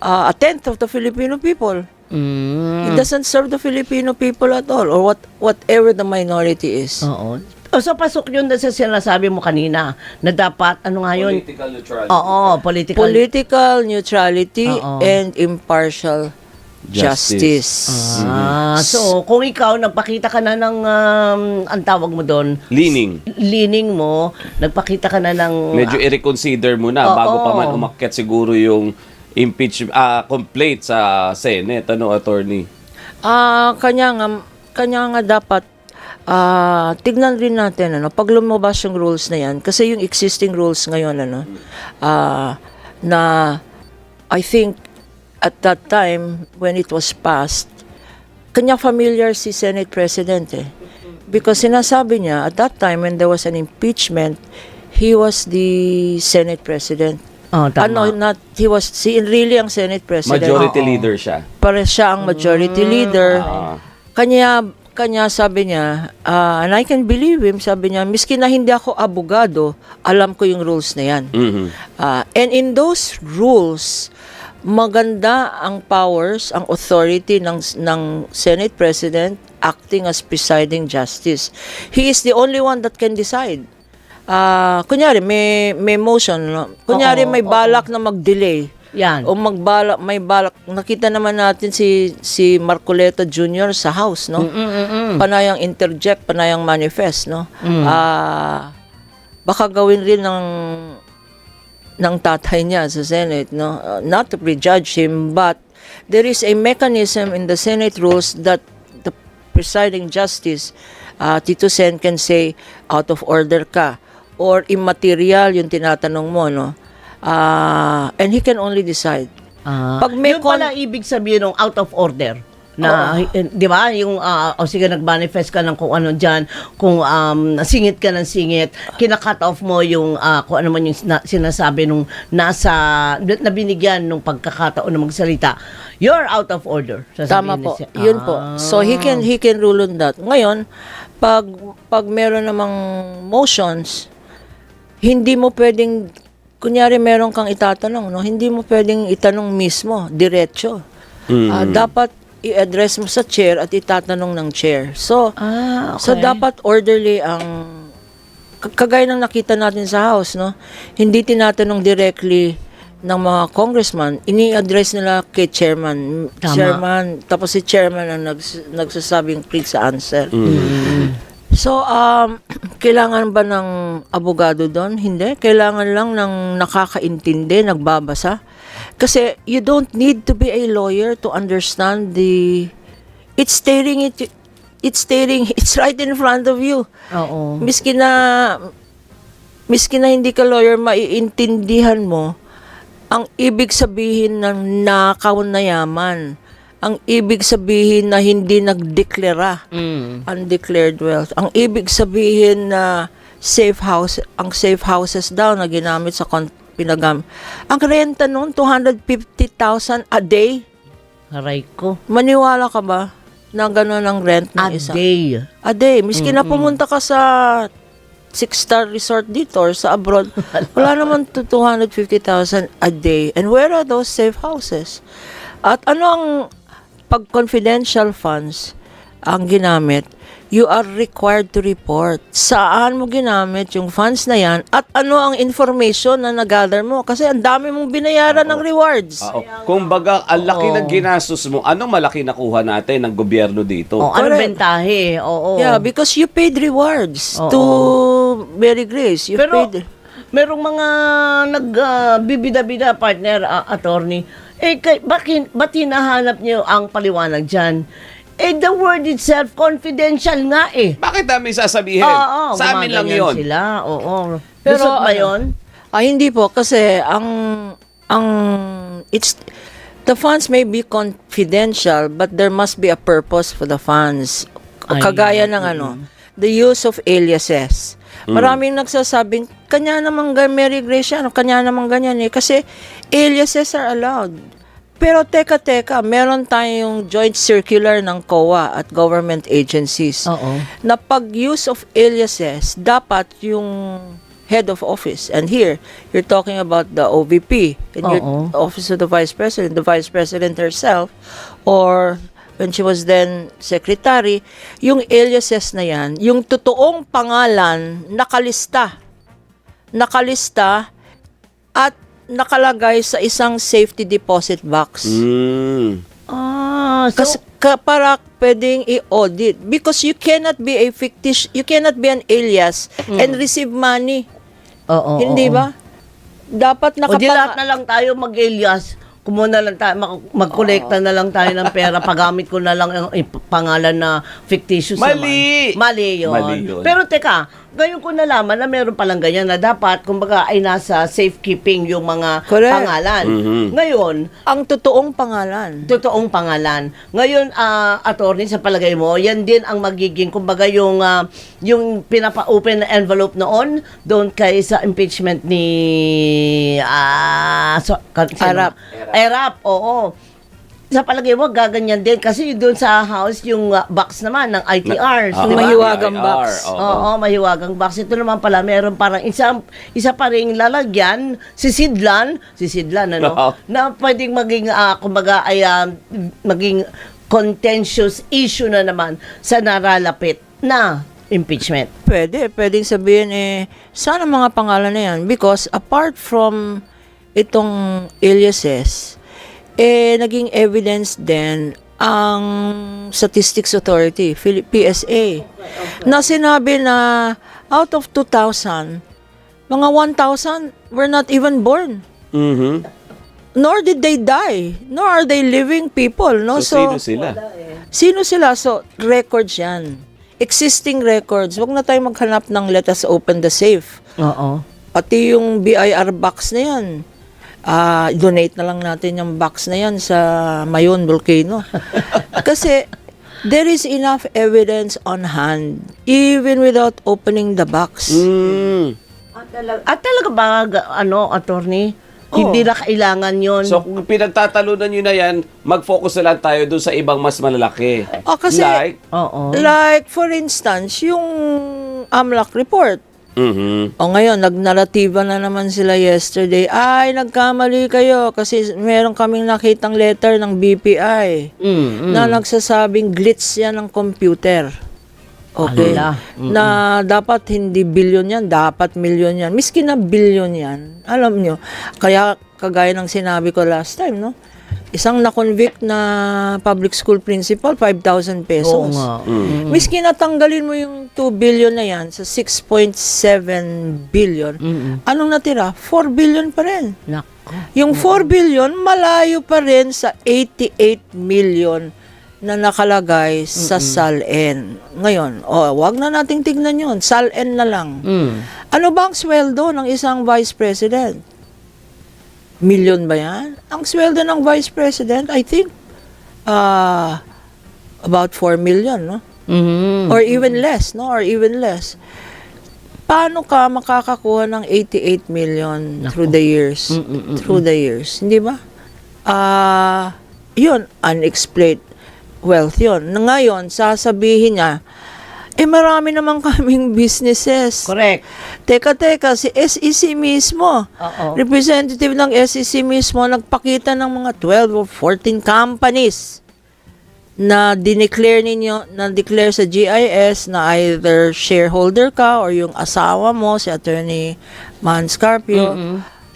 1/10 of the Filipino people. He doesn't serve the Filipino people at all, or whatever the minority is.
So, pasok yun sa sinasabi mo kanina na dapat, yun?
Political neutrality.
Political
Political neutrality and impartial justice.
So kung ikaw nagpakita ka na ng ang tawag mo doon,
Leaning.
mo, nagpakita ka na ng
Medyo i-reconsider mo na bago pa man umakyat siguro yung complaint sa Senate. Ano, attorney?
Kanya nga dapat tignan rin natin pag lumabas yung rules na yan, kasi yung existing rules ngayon na I think at that time when it was passed, kanya familiar si Senate President because sinasabi niya at that time when there was an impeachment, he was the Senate President. Really ang Senate President.
Majority leader siya.
Para siya ang majority leader. Kanya sabi niya, and I can believe him, sabi niya, miski na hindi ako abogado, alam ko yung rules na yan. And in those rules, maganda ang powers, ang authority ng Senate President acting as presiding justice. He is the only one that can decide. Kunyari, may motion, kunyari may balak na mag-delay.
Yan.
O may balak. Nakita naman natin si Marcoleta Jr. sa House, no? Panayang interject, panayang manifest, no? Baka gawin rin ng tatay niya sa Senate, no? Not to prejudge him, but there is a mechanism in the Senate rules that the presiding justice, Tito Sen, can say out of order ka or immaterial yung tinatanong mo, no? And he can only decide.
Pag may yun pala ibig sabihin ng out of order. Na, di ba, yung, sige, nag-manifest ka ng kung ano dyan, kung singit ka ng singit, kina-cut off mo yung, kung ano man yung sinasabi nung nabinigyan nung pagkakataon na magsalita, you're out of order.
Tama po, yun po. So, he can rule on that. Ngayon, pag meron namang motions, hindi mo pwedeng, kunyari meron kang itatanong, no? Hindi mo pwedeng itanong mismo, diretso. Dapat i-address mo sa chair at itatanong ng chair. So, so dapat orderly ang kagaya ng nakita natin sa House, no? Hindi tinatanong directly ng mga congressman, ini-address nila kay chairman. Chairman, tapos si chairman ang nagsasabing please answer. So, kailangan ba ng abogado doon? Hindi. Kailangan lang ng nakakaintindi, nagbabasa. Kasi you don't need to be a lawyer to understand it's right in front of you.
Oo.
Miski na hindi ka lawyer, maiintindihan mo ang ibig sabihin ng nakaw na yaman. Ang ibig sabihin na hindi nagdeklara, undeclared wealth. Ang ibig sabihin na ang safe houses daw na ginamit sa pinagam. Ang renta noon, 250,000 a day.
Aray ko.
Maniwala ka ba na gano'n ang rent ng isa? A day. Miski na pumunta ka sa 6-star resort dito or sa abroad, wala naman to 250,000 a day. And where are those safe houses? At ano ang pag confidential funds ang ginamit, you are required to report saan mo ginamit yung funds na yan at ano ang information na nag-gather mo. Kasi ang dami mong binayaran ng rewards.
Kung baga, ang laki ng ginastos mo, anong malaki nakuha natin ng gobyerno dito?
Anong bentahe? Oo.
Yeah, because you paid rewards to Mary Grace. You paid.
Merong mga nagbibida-bida partner, attorney. Ba't hinahanap niyo ang paliwanag dyan? The word itself, confidential nga
Bakit namin sasabihin? Sa amin lang yun.
Sila,
Pero
Lusot ba yun?
Hindi po, kasi the funds may be confidential, but there must be a purpose for the funds. Kagaya ng the use of aliases. Maraming nagsasabing, kanya naman Mary Grace yan, kanya naman ganyan kasi aliases are allowed. Pero teka, meron tayong joint circular ng COA at government agencies na pag-use of aliases, dapat yung head of office. And here, you're talking about the OVP, and your Office of the Vice President herself, or when she was then secretary, yung aliases na yan, yung totoong pangalan, nakalista at nakalagay sa isang safety deposit box. Kasi para pwedeng i-audit because you cannot be a fictitious, you cannot be an alias and receive money.
Oo.
Hindi ba? Dapat
O di lahat na lang tayo mag-alias. Kumuna lang tayo, mag-collecta na lang tayo ng pera. Pagamit ko na lang ang pangalan na fictitious
Mali!
naman. Mali yun.
Mali yun.
Pero teka, ngayon ko nalaman na meron palang ganyan na dapat, kumbaga, ay nasa safekeeping yung mga
Correct.
pangalan.
Mhm.
Ngayon,
ang totoong pangalan.
totoong pangalan. Ngayon, attorney, sa palagay mo, yan din ang magiging, kumbaga, yung pinapa-open na envelope noon, doon kay sa impeachment ni Erap, oo. Sa palagay mo, gaganyan din. Kasi doon sa House, yung box naman ng ITR.
Yung mahiwagang box.
Oo, mahiwagang box. Ito naman pala, meron parang isa pa ring lalagyan, si Sidlan, ano, na pwedeng maging, kumbaga, ay maging contentious issue na naman sa naralapit na impeachment.
Pwedeng sabihin sana mga pangalan na yan because apart from itong aliases, naging evidence din ang Statistics Authority, PSA, na sinabi na out of 2,000, mga 1,000 were not even born.
Mhm.
Nor did they die, nor are they living people. No?
So, sino sila?
Sino sila? So, records yan. Existing records. Huwag na tayo maghanap ng let us open the safe.
Oo.
Pati yung BIR box na yan. Donate na lang natin yung box na yan sa Mayon Volcano. Kasi there is enough evidence on hand even without opening the box.
At talaga ba, attorney? Hindi na kailangan yon.
So, kung pinagtatalunan nyo na yan, mag-focus na lang tayo doon sa ibang mas malalaki.
Kasi, like, for instance, yung AMLAC report.
Mhm.
O ngayon, nagnaratiba na naman sila yesterday. Ay, nagkamali kayo kasi meron kaming nakitang letter ng BPI na nagsasabing glitch yan ng computer. Okay. Na dapat hindi billion yan, dapat million yan. Miski na billion yan. Alam nyo, kaya kagaya ng sinabi ko last time, no? Isang na-convict na public school principal, 5,000 pesos.
Oo nga.
Miski natanggalin mo yung 2 billion na yan sa 6.7 billion, anong natira? 4 billion pa rin. Yung 4 billion, malayo pa rin sa 88 million na nakalagay sa SALN. Ngayon, wag na nating tignan yun. SALN na lang. Ano ba ang sweldo ng isang vice president? Million ba yan? Ang sweldo ng Vice President, I think, about 4 million, no? Or even less, no? Or even less. Paano ka makakakuha ng 88 million through the years? Through the years, hindi ba? Yun, unexplained wealth yun. Ngayon, sasabihin niya, marami naman kaming businesses.
Correct.
Teka, si SEC mismo, representative ng SEC mismo, nagpakita ng mga 12 or 14 companies na dineclare sa GIS na either shareholder ka or yung asawa mo, si Attorney Man Scarpio,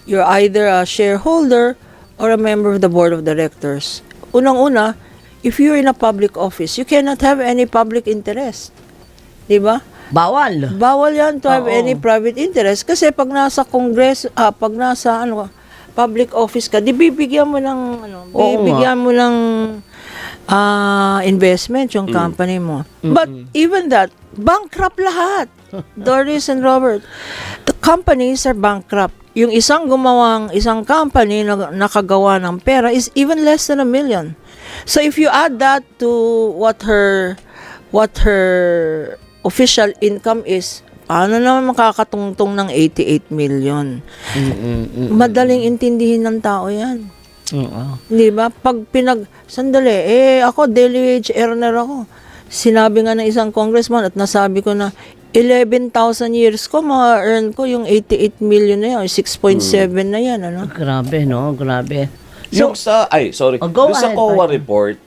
you're either a shareholder or a member of the board of directors. Unang-una, if you're in a public office, you cannot have any public interest. Diba?
Bawal.
Bawal yan to have any private interest kasi pag nasa Congress, pag nasa public office ka, di bibigyan mo ng investment yung company mo. But even that, bankrupt lahat. Doris and Robert, the companies are bankrupt. Yung isang company na nakagawa ng pera is even less than $1 million. So if you add that to what her official income is, paano naman makakatungtong ng 88 million? Madaling intindihin ng tao yan. Di ba? Pag sandali, ako, daily wage earner ako. Sinabi nga ng isang congressman at nasabi ko na 11,000 years ko, ma-earn ko yung 88 million na yan, 6.7 na yan, ano?
Grabe, no? Grabe.
Yung sa COA report,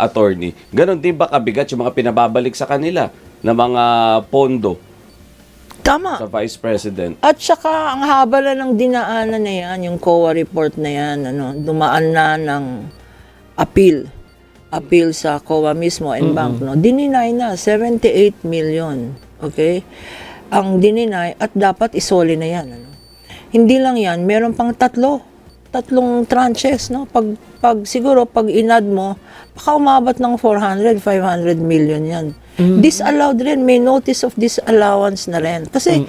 attorney, ganon din ba kabigat yung mga pinababalik sa kanila na mga pondo?
Tama.
Sa Vice President.
At saka, ang haba na ng dinaanan na yan, yung COA report na yan, dumaan na ng appeal. appeal sa COA mismo and bank, no? Dininay na 78 million. Okay? Ang dininay at dapat isoli na yan. Ano? Hindi lang yan, meron pang tatlong tranches, no? Siguro pag inad mo, baka umabot ng 400, 500 million yan. Disallowed rin, may notice of disallowance na rin. Kasi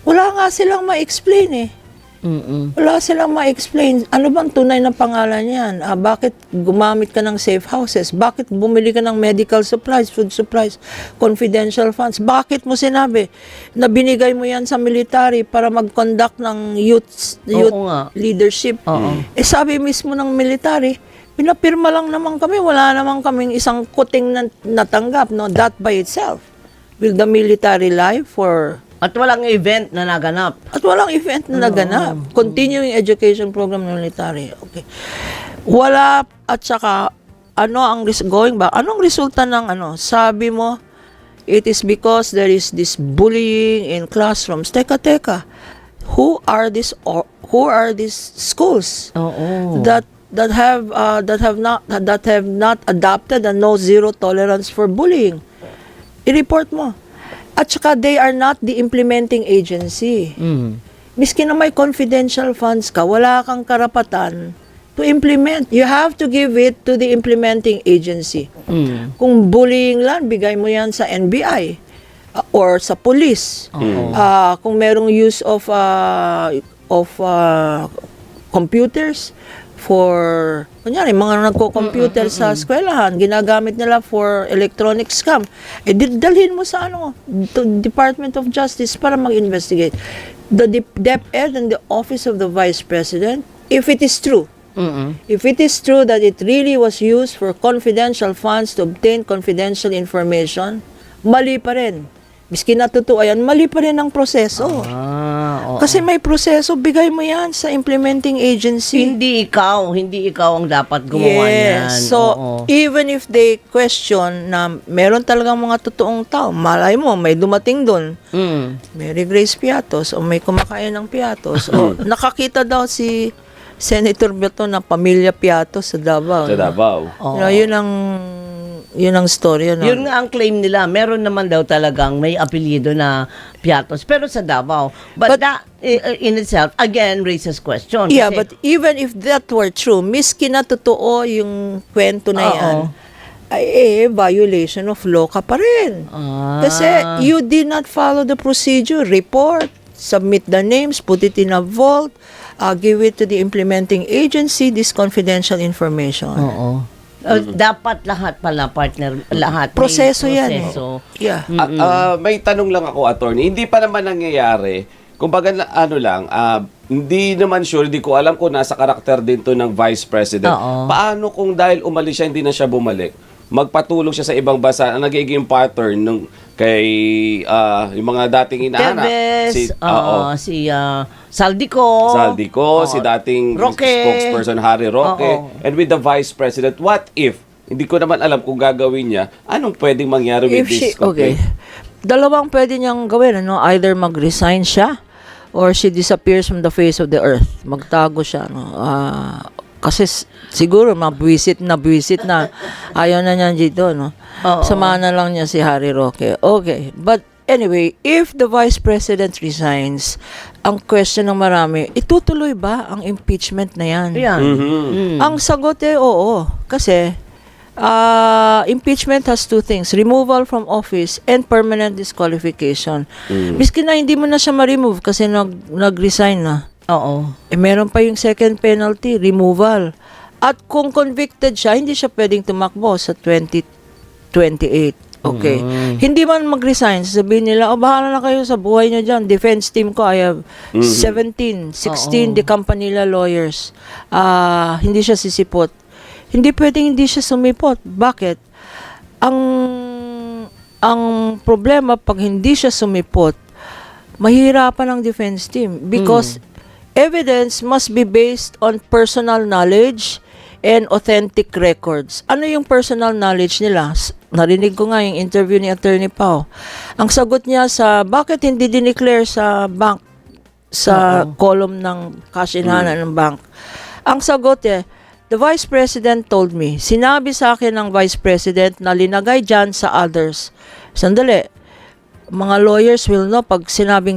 wala nga silang ma-explain eh. Wala silang ma-explain. Ano bang tunay na pangalan yan? Bakit gumamit ka ng safe houses? Bakit bumili ka ng medical supplies, food supplies, confidential funds? Bakit mo sinabi na binigay mo yan sa military para mag-conduct ng youth leadership? Eh sabi mismo ng military, pinapirma lang naman kami, wala naman kaming isang kuting na natanggap, no? That by itself. Will the military lie for...
At walang event na naganap.
At walang event na naganap. Continuing education program ng military. Okay. Wala, at saka, anong resulta ng Sabi mo, it is because there is this bullying in classrooms. Teka. Who are these schools that have not adopted a no zero tolerance for bullying? I-report mo. At saka they are not the implementing agency. Miski na may confidential funds ka, wala kang karapatan to implement. You have to give it to the implementing agency. Kung bullying lang, bigay mo yan sa NBI or sa police. Kung merong use of computers for, kunyari, mga nagko-computer sa eskwelahan, ginagamit nila for electronic scam. Dalhin mo sa to Department of Justice para mag-investigate. The DepEd and the Office of the Vice President, if it is true, that it really was used for confidential funds to obtain confidential information, mali pa rin. Miski natutuwa yan, mali pa rin ang proseso. Kasi may proseso, bigay mo yan sa implementing agency.
Hindi ikaw ang dapat gumawa niyan.
So, even if they question na meron talagang mga totoong tao, malay mo, may dumating doon, Mary Grace Piatos, o may kumakain ng Piatos, o nakakita daw si Senator Beto na pamilya Piatos sa Davao.
Sa Davao.
Yun ang story.
Yun nga ang claim nila. Meron naman daw talagang may apelyido na Piatos. Pero sa Davao. But that in itself, again, raises question.
Yeah, but even if that were true, miski na totoo yung kwento na yan, violation of law ka pa rin. Kasi you did not follow the procedure. Report, submit the names, put it in a vault, give it to the implementing agency, this confidential information.
Dapat lahat pala, partner, lahat.
Proseso yan. Yeah.
May tanong lang ako, attorney. Hindi pa naman nangyayari. Kumbaga, hindi naman sure, hindi ko alam kung nasa karakter din to ng Vice President. Paano kung dahil umalis siya, hindi na siya bumalik? Magpatulong siya sa ibang bansa, ang nagiging pattern nung yung mga dating inahanap.
Tevez, si Saldico,
si dating
Roque,
spokesperson Harry Roque, and with the Vice President, what if, hindi ko naman alam kung gagawin niya, anong pwedeng mangyari with this complaint?
Dalawang pwede niyang gawin, either mag-resign siya, or she disappears from the face of the earth. Magtago siya, kasi siguro mabwisit na ayaw na niya dito, samahan na lang niya si Harry Roque. Okay, but anyway, if the Vice President resigns, ang question ng marami, itutuloy ba ang impeachment na yan? Ang sagot oo. Kasi impeachment has two things, removal from office and permanent disqualification. Miski na hindi mo na siya ma-remove kasi nag-resign na. Meron pa yung second penalty, removal. At kung convicted siya, hindi siya pwedeng tumakbo sa 2028. Okay. Hindi man mag-resign, sabihin nila, bahala na kayo sa buhay niyo dyan. Defense team ko, I have 16 the Campanilla lawyers. Hindi siya sisipot. Hindi pwedeng hindi siya sumipot. Bakit? Ang problema, pag hindi siya sumipot, mahirapan ang defense team because evidence must be based on personal knowledge and authentic records. Ano yung personal knowledge nila? Narinig ko nga yung interview ni Attorney Pao. Ang sagot niya sa bakit hindi dineclare sa bank, sa column ng cash in hand ng bank. Ang sagot The Vice President told me, sinabi sa akin ng Vice President na linagay dyan sa others. Sandali, mga lawyers will know pag sinabi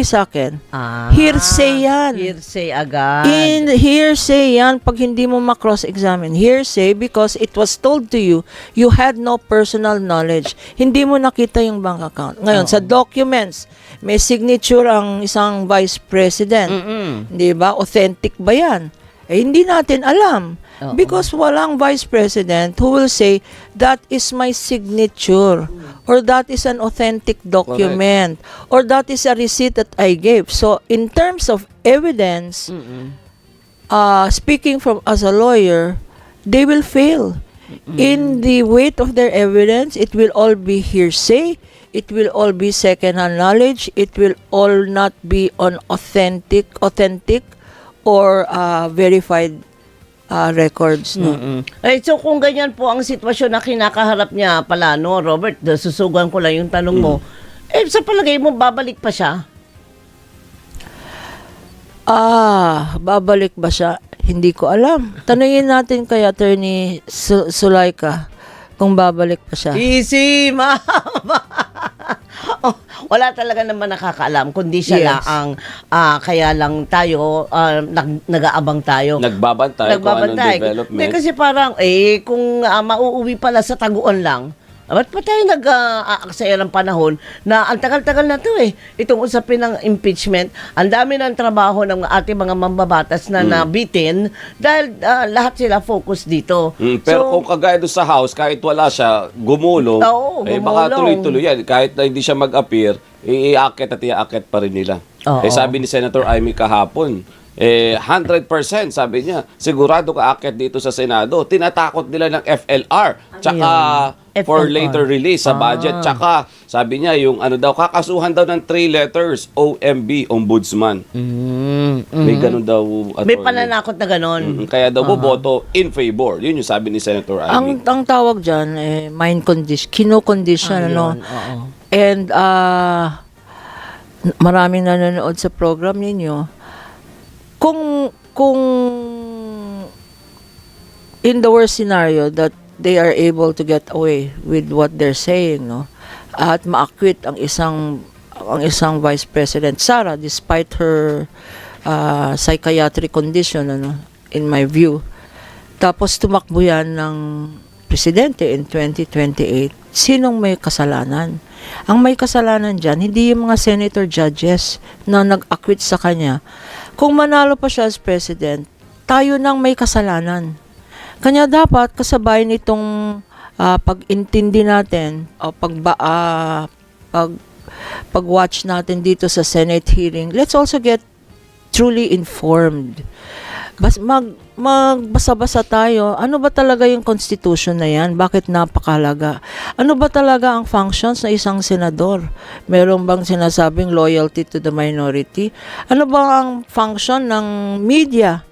sa akin, hearsay yan.
Hearsay agad.
Hearsay yan pag hindi mo ma-cross-examine. Hearsay because it was told to you, you had no personal knowledge. Hindi mo nakita yung bank account. Ngayon, sa documents, may signature ang isang vice president. Di ba? Authentic ba yan? Eh, hindi natin alam. Because walang vice president who will say, that is my signature. Or that is an authentic document. Or that is a receipt that I gave. So, in terms of evidence, speaking from as a lawyer, they will fail. In the weight of their evidence, it will all be hearsay. It will all be second-hand knowledge. It will all not be on authentic or verified records. No?
So kung ganyan po ang sitwasyon na kinakaharap niya pala, no, Robert, susugan ko lang yung tanong mo, sa palagay mo, babalik pa siya?
Babalik ba siya? Hindi ko alam. Tanungin natin kay Attorney Sulaika kung babalik pa siya.
Easy, mama! Wala talaga naman nakakaalam, kundi siya lang kaya lang tayo, nag-aabang tayo.
Nagbabantay kung anong development.
Hindi, kasi parang, kung mauuwi pala sa taguan lang, ba't pa tayo nag-aaksaya ng panahon na ang tagal-tagal na ito itong usapin ng impeachment, ang dami ng trabaho ng ating mga mambabatas na nabitin dahil lahat sila focus dito.
Pero kung kagaya doon sa House, kahit wala siya, gumulong, baka tuloy-tuloy yan. Kahit na hindi siya mag-appear, iaakit at iaakit pa rin nila. Sabi ni Senator Amy kahapon, 100% sabi niya, sigurado ka aakyat dito sa Senado. Tinatakot nila ng FLR. Tsaka for later release sa budget. Tsaka sabi niya, yung kakasuhan daw ng 3 letters, OMB, Ombudsman. May ganun daw.
May pananakot na ganun.
Kaya daw boto in favor. Yun yung sabi ni Senator Amy.
Ang tawag dyan, mind condition, kino-condition, And maraming nanonood sa program ninyo. Kung in the worst scenario that they are able to get away with what they're saying, no, at ma-acquit ang isang vice president, Sara, despite her psychiatric condition, in my view, tapos tumakbo yan ng presidente in 2028, sinong may kasalanan? Ang may kasalanan dyan, hindi yung mga senator judges na nag-acquit sa kanya. Kung manalo pa siya as president, tayo nang may kasalanan. Kanya dapat kasabay nitong pag-intindi natin o pag-watch natin dito sa Senate hearing, let's also get truly informed. Magbasa-basa tayo. Ano ba talaga yung constitution na yan? Bakit napakalaga? Ano ba talaga ang functions ng isang senador? Meron bang sinasabing loyalty to the minority? Ano ba ang function ng media?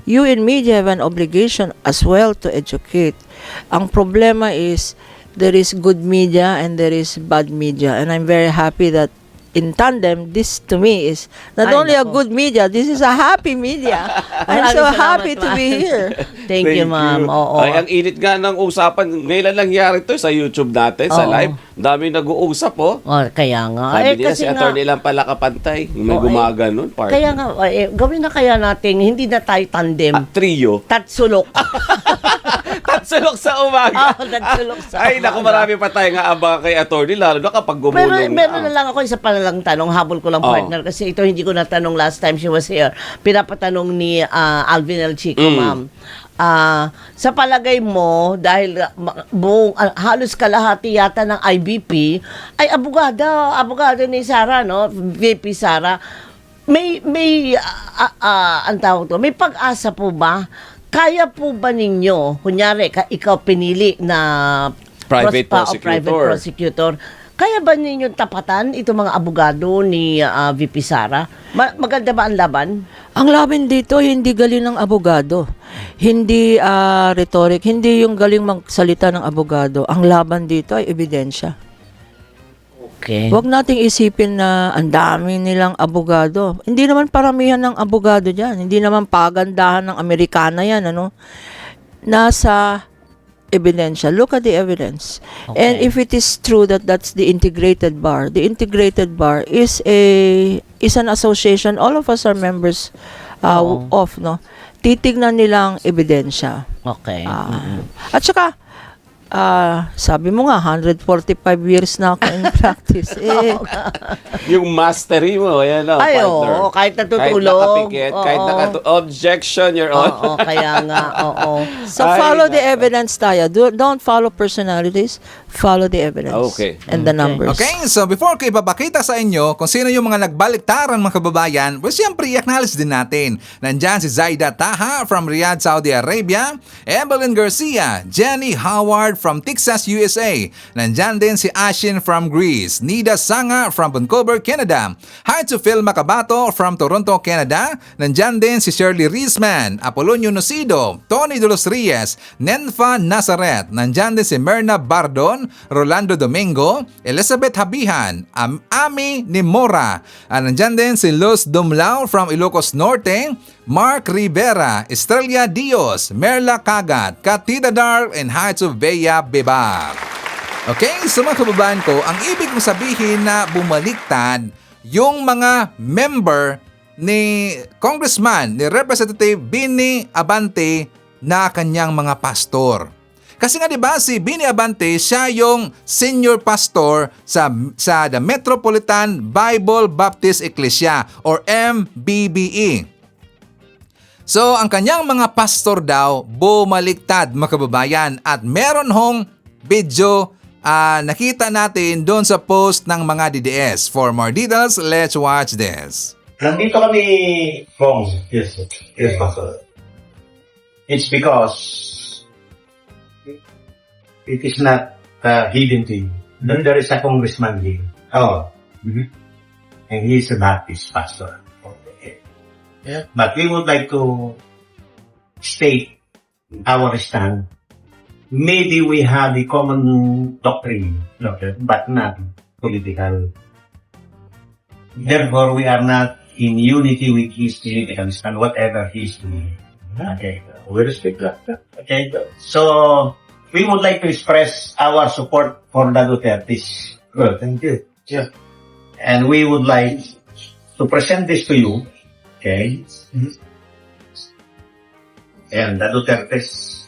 You in media have an obligation as well to educate. Ang problema is there is good media and there is bad media. And I'm very happy that in tandem, this to me is not only a good media, this is a happy media. I'm so happy to be here.
Thank you, ma'am.
Ay, ang init nga ng usapan. Ngayon lang nangyari to sa YouTube natin, sa live. Dami nag-uusap,
kaya nga.
Sabi nila, si attorney lang pala kapantay. May gumaganon, partner.
Kaya nga, gawin na kaya natin, hindi na tayo tandem.
Trio.
Tatsulok.
Tatsulok sa umaga.
Tatsulok sa umaga.
Ay, naku, marami pa tayo nga abang kay attorney, lalo na kapag gumulong.
Meron na lang ako isa pa lang tanong, habol ko lang partner, kasi ito hindi ko natanong last time she was here. Pinapatanong ni Alvin El Chico, ma'am. Sa palagay mo, dahil buong, halos kalahati yata ng IBP, ay abogado ni Sara, no? VP Sara, may ang tawag to, may pag-asa po ba? Kaya po ba ninyo, kunyari, ikaw pinili na
private
prosecutor, kaya ba ninyong tapatan itong mga abogado ni VP Sara? Maganda ba ang laban?
Ang laban dito, hindi galing ng abogado. Hindi rhetoric, hindi yung galing magsalita ng abogado. Ang laban dito ay ebidensya.
Okay.
Huwag nating isipin na ang dami nilang abogado. Hindi naman paramihan ng abogado dyan. Hindi naman pagandahan ng Amerikana yan, ano? Nasa ebidensya. Look at the evidence. And if it is true that that's the integrated bar is an association. All of us are members of, no? Titignan nilang ebidensya.
Okay.
At saka, sabi mo nga, 145 years na ako in practice.
Yung mastery mo, yan o,
Ay,
partner.
oo, kahit natutulog.
Kahit nakapikit, kahit objection, Your Honor.
Oo, kaya nga, oo.
So follow the evidence tayo. Don't follow personalities. Follow the evidence.
Okay.
And the numbers.
Okay, so before ko ipapakita sa inyo kung sino yung mga nagbaliktaran mga kababayan, well, siyempre i-acknowledge din natin. Nandyan si Zaida Taha from Riyadh, Saudi Arabia, Evelyn Garcia, Jenny Howard from Texas, USA. Nandyan din si Ashin from Greece, Nida Sanga from Vancouver, Canada. Hi to Phil Macabato from Toronto, Canada. Nandyan din si Shirley Riesman, Apolonio Nocido, Tony De Los Reyes, Nenfa Nazaret. Nandyan din si Merna Bardon, Rolando Domingo, Elizabeth Habihan, Ami Nimora. Nandyan din si Luz Dumlao from Ilocos Norte, Mark Rivera, Estrella Dios, Merla Kagat, Katida Dar, and hi to Bea Bebab. Okay, so mga kababayan ko, ang ibig kong sabihin na bumaliktad yung mga member ni Congressman, ni Representative Bini Abante na kanyang mga pastor. Kasi nga 'di ba si Bini Abante, siya yung senior pastor sa the Metropolitan Bible Baptist Ecclesia or MBBE. So ang kanyang mga pastor daw bumaliktad mga kababayan at meron hong video nakita natin doon sa post ng mga DDS. For more details, let's watch this.
Nandito kami, Kong. Yes, Pastor. It's because it is not hidden to you. Then there is a congressman here. Oh. And he is a Baptist pastor. Yeah. But we would like to state our stand. Maybe we have a common doctrine, but not political. Therefore, we are not in unity with his political stand, whatever he is doing. Okay. We respect that. Okay. So, we would like to express our support for the Dutertes. Well, thank you. Yeah. And we would like to present this to you. Okay. And the Dutertes,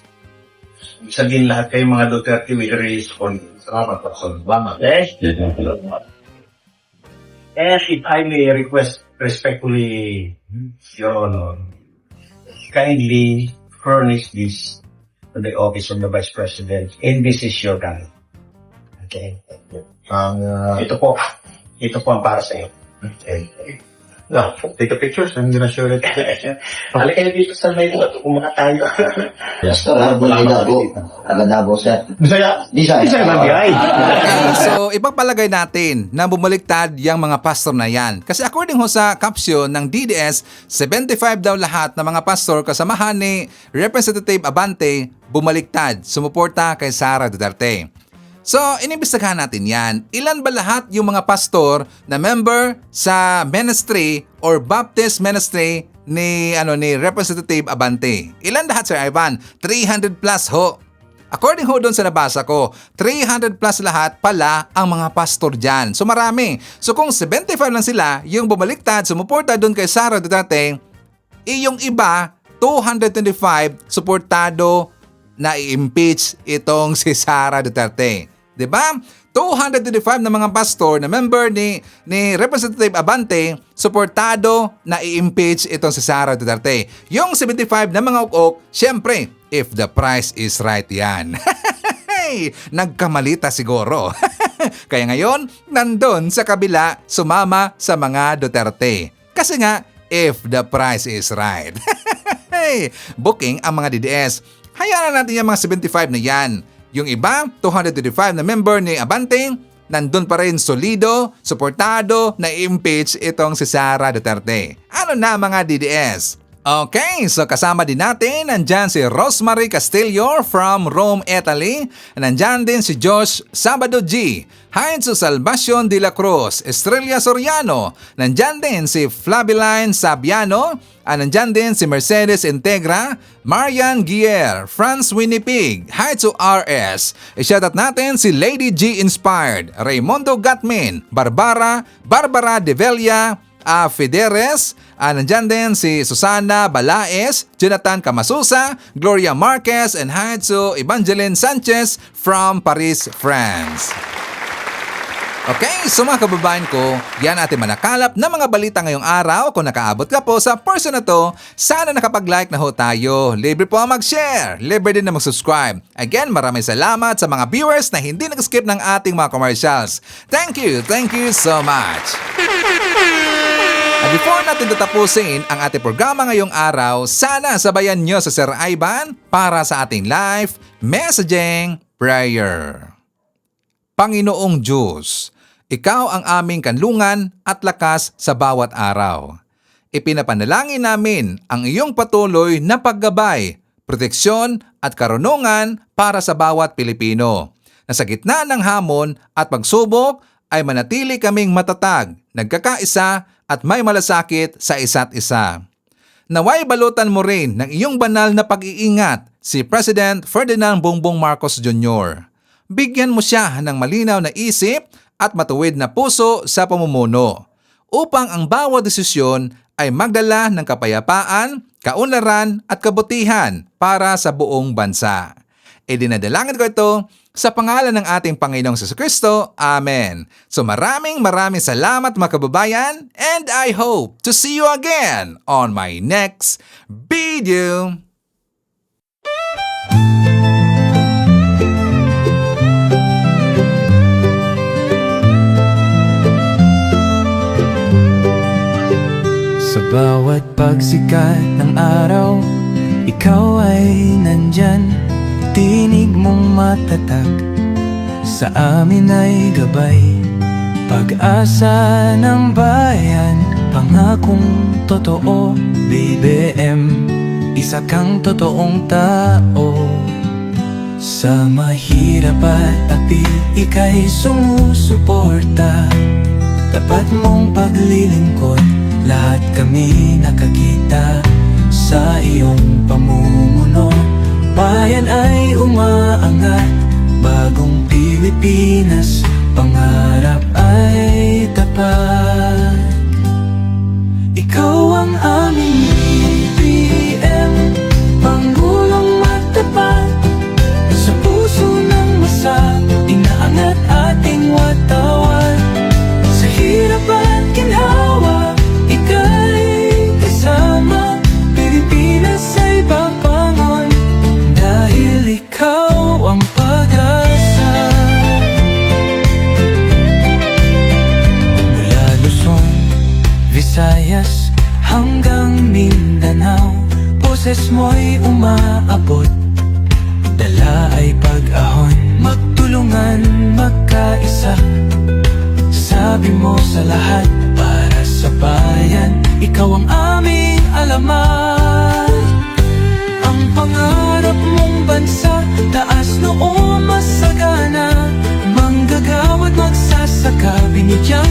sabihin lahat kayo mga Duterte will release on. Salamat po. Salamat. Okay. And if I may request respectfully, Your Honor, kindly furnish this to the office of the Vice President, and this is your gun. Okay? Ito po ang para sa iyo. Okay. No, take the pictures. I'm gonna show it. Halika kayo dito sa may kumaka tayo.
Yes, Agandabo, sir.
Bisaya
Okay, so ipagpalagay natin na bumaliktad yung mga pastor na yan. Kasi according ho sa caption ng DDS, 75 daw lahat ng mga pastor kasamahan ni Representative Abante bumaliktad, sumuporta kay Sara Duterte. So, inimbestigahan natin yan. Ilan ba lahat yung mga pastor na member sa ministry or Baptist ministry ni Representative Abante? Ilan lahat, Sir Ivan? 300 plus ho. According ho doon sa nabasa ko, 300 plus lahat pala ang mga pastor dyan. So marami. So kung 75 lang sila, yung bumaliktad, sumuporta doon kay Sara Duterte, yung iba, 225 suportado na i-impeach itong si Sara Duterte. 'Di ba? 225 na mga pastor na member ni Representative Abante, suportado na i-impeach itong si Sara Duterte. Yung 75 na mga ukok, syempre, if the price is right yan. Nagkamalita siguro. Kaya ngayon, nandun sa kabila, sumama sa mga Duterte. Kasi nga, if the price is right. Booking ang mga DDS. Hayaan na natin yung mga 75 na yan. Yung iba, 225 na member ni Abante, nandun pa rin solido, suportado na i-impeach itong si Sara Duterte. Ano na mga DDS? Okay, so kasama din natin, nandyan si Rosemary Castillo from Rome, Italy. Nandyan din si Josh Sabado G. Heinz Salvacion de la Cruz, Estrella Soriano. Nandyan din si Flaviline Sabiano. Nandyan din si Mercedes Integra, Marian Gier, Franz Winnipeg, Haitsu RS. I-shoutout natin si Lady G Inspired, Raymondo Gatmin, Barbara De Velia, Federes. Nandyan din si Susana Balaes, Jonathan Kamasusa, Gloria Marquez, and Haitsu Evangeline Sanchez from Paris, France. Okay, so mga kababayan ko, yan ating manakalap na mga balita ngayong araw. Kung nakaabot ka po sa person na to, sana nakapag-like na ho tayo. Libre po ang mag-share. Libre din na mag-subscribe. Again, maraming salamat sa mga viewers na hindi nag-skip ng ating mga commercials. Thank you so much. At before natin tatapusin ang ating programa ngayong araw, sana sabayan nyo sa Sir Ivan para sa ating live messaging prayer. Panginoong Diyos, Ikaw ang aming kanlungan at lakas sa bawat araw. Ipinapanalangin namin ang iyong patuloy na paggabay, proteksyon at karunungan para sa bawat Pilipino. Na sa gitna ng hamon at pagsubok ay manatili kaming matatag, nagkakaisa at may malasakit sa isa't isa. Naway balutan mo rin ng iyong banal na pag-iingat si President Ferdinand Bongbong Marcos Jr. Bigyan mo siya ng malinaw na isip at matuwid na puso sa pamumuno upang ang bawat desisyon ay magdala ng kapayapaan, kaunlaran at kabutihan para sa buong bansa. Dinadalangin ko ito sa pangalan ng ating Panginoong Jesucristo. Amen. So maraming salamat mga kababayan, and I hope to see you again on my next video.
Sa bawat pagsikat ng araw, ikaw ay nandyan. Tinig mong matatag, sa amin ay gabay. Pag-asa ng bayan, pangakong totoo. BBM, isa kang totoong tao. Sa mahirap at api, ika'y sumusuporta. Tapat mong paglilingkod, lahat kami nakakita sa iyong pamumuno. Bayan ay umaangat, bagong Pilipinas, pangarap ay tapat. Ikaw ang aming BBM, Pangulong matapat. Sa puso ng masa, inaangat ating watawan. Sa hirap at ginhawa, ika'y kasama. Pilipinas ay babangon, dahil ikaw ang pag-asa. Mula Luzon, Visayas hanggang Mindanao, boses mo'y umaabot, dala ay pag-ahon. Magtulungan, magkaisa, sabi mo sa lahat, para sa bayan, ikaw ang aming alamat. Ang pangarap mong bansa, taas noo masagana. Manggagawa't magsasaka, binigyan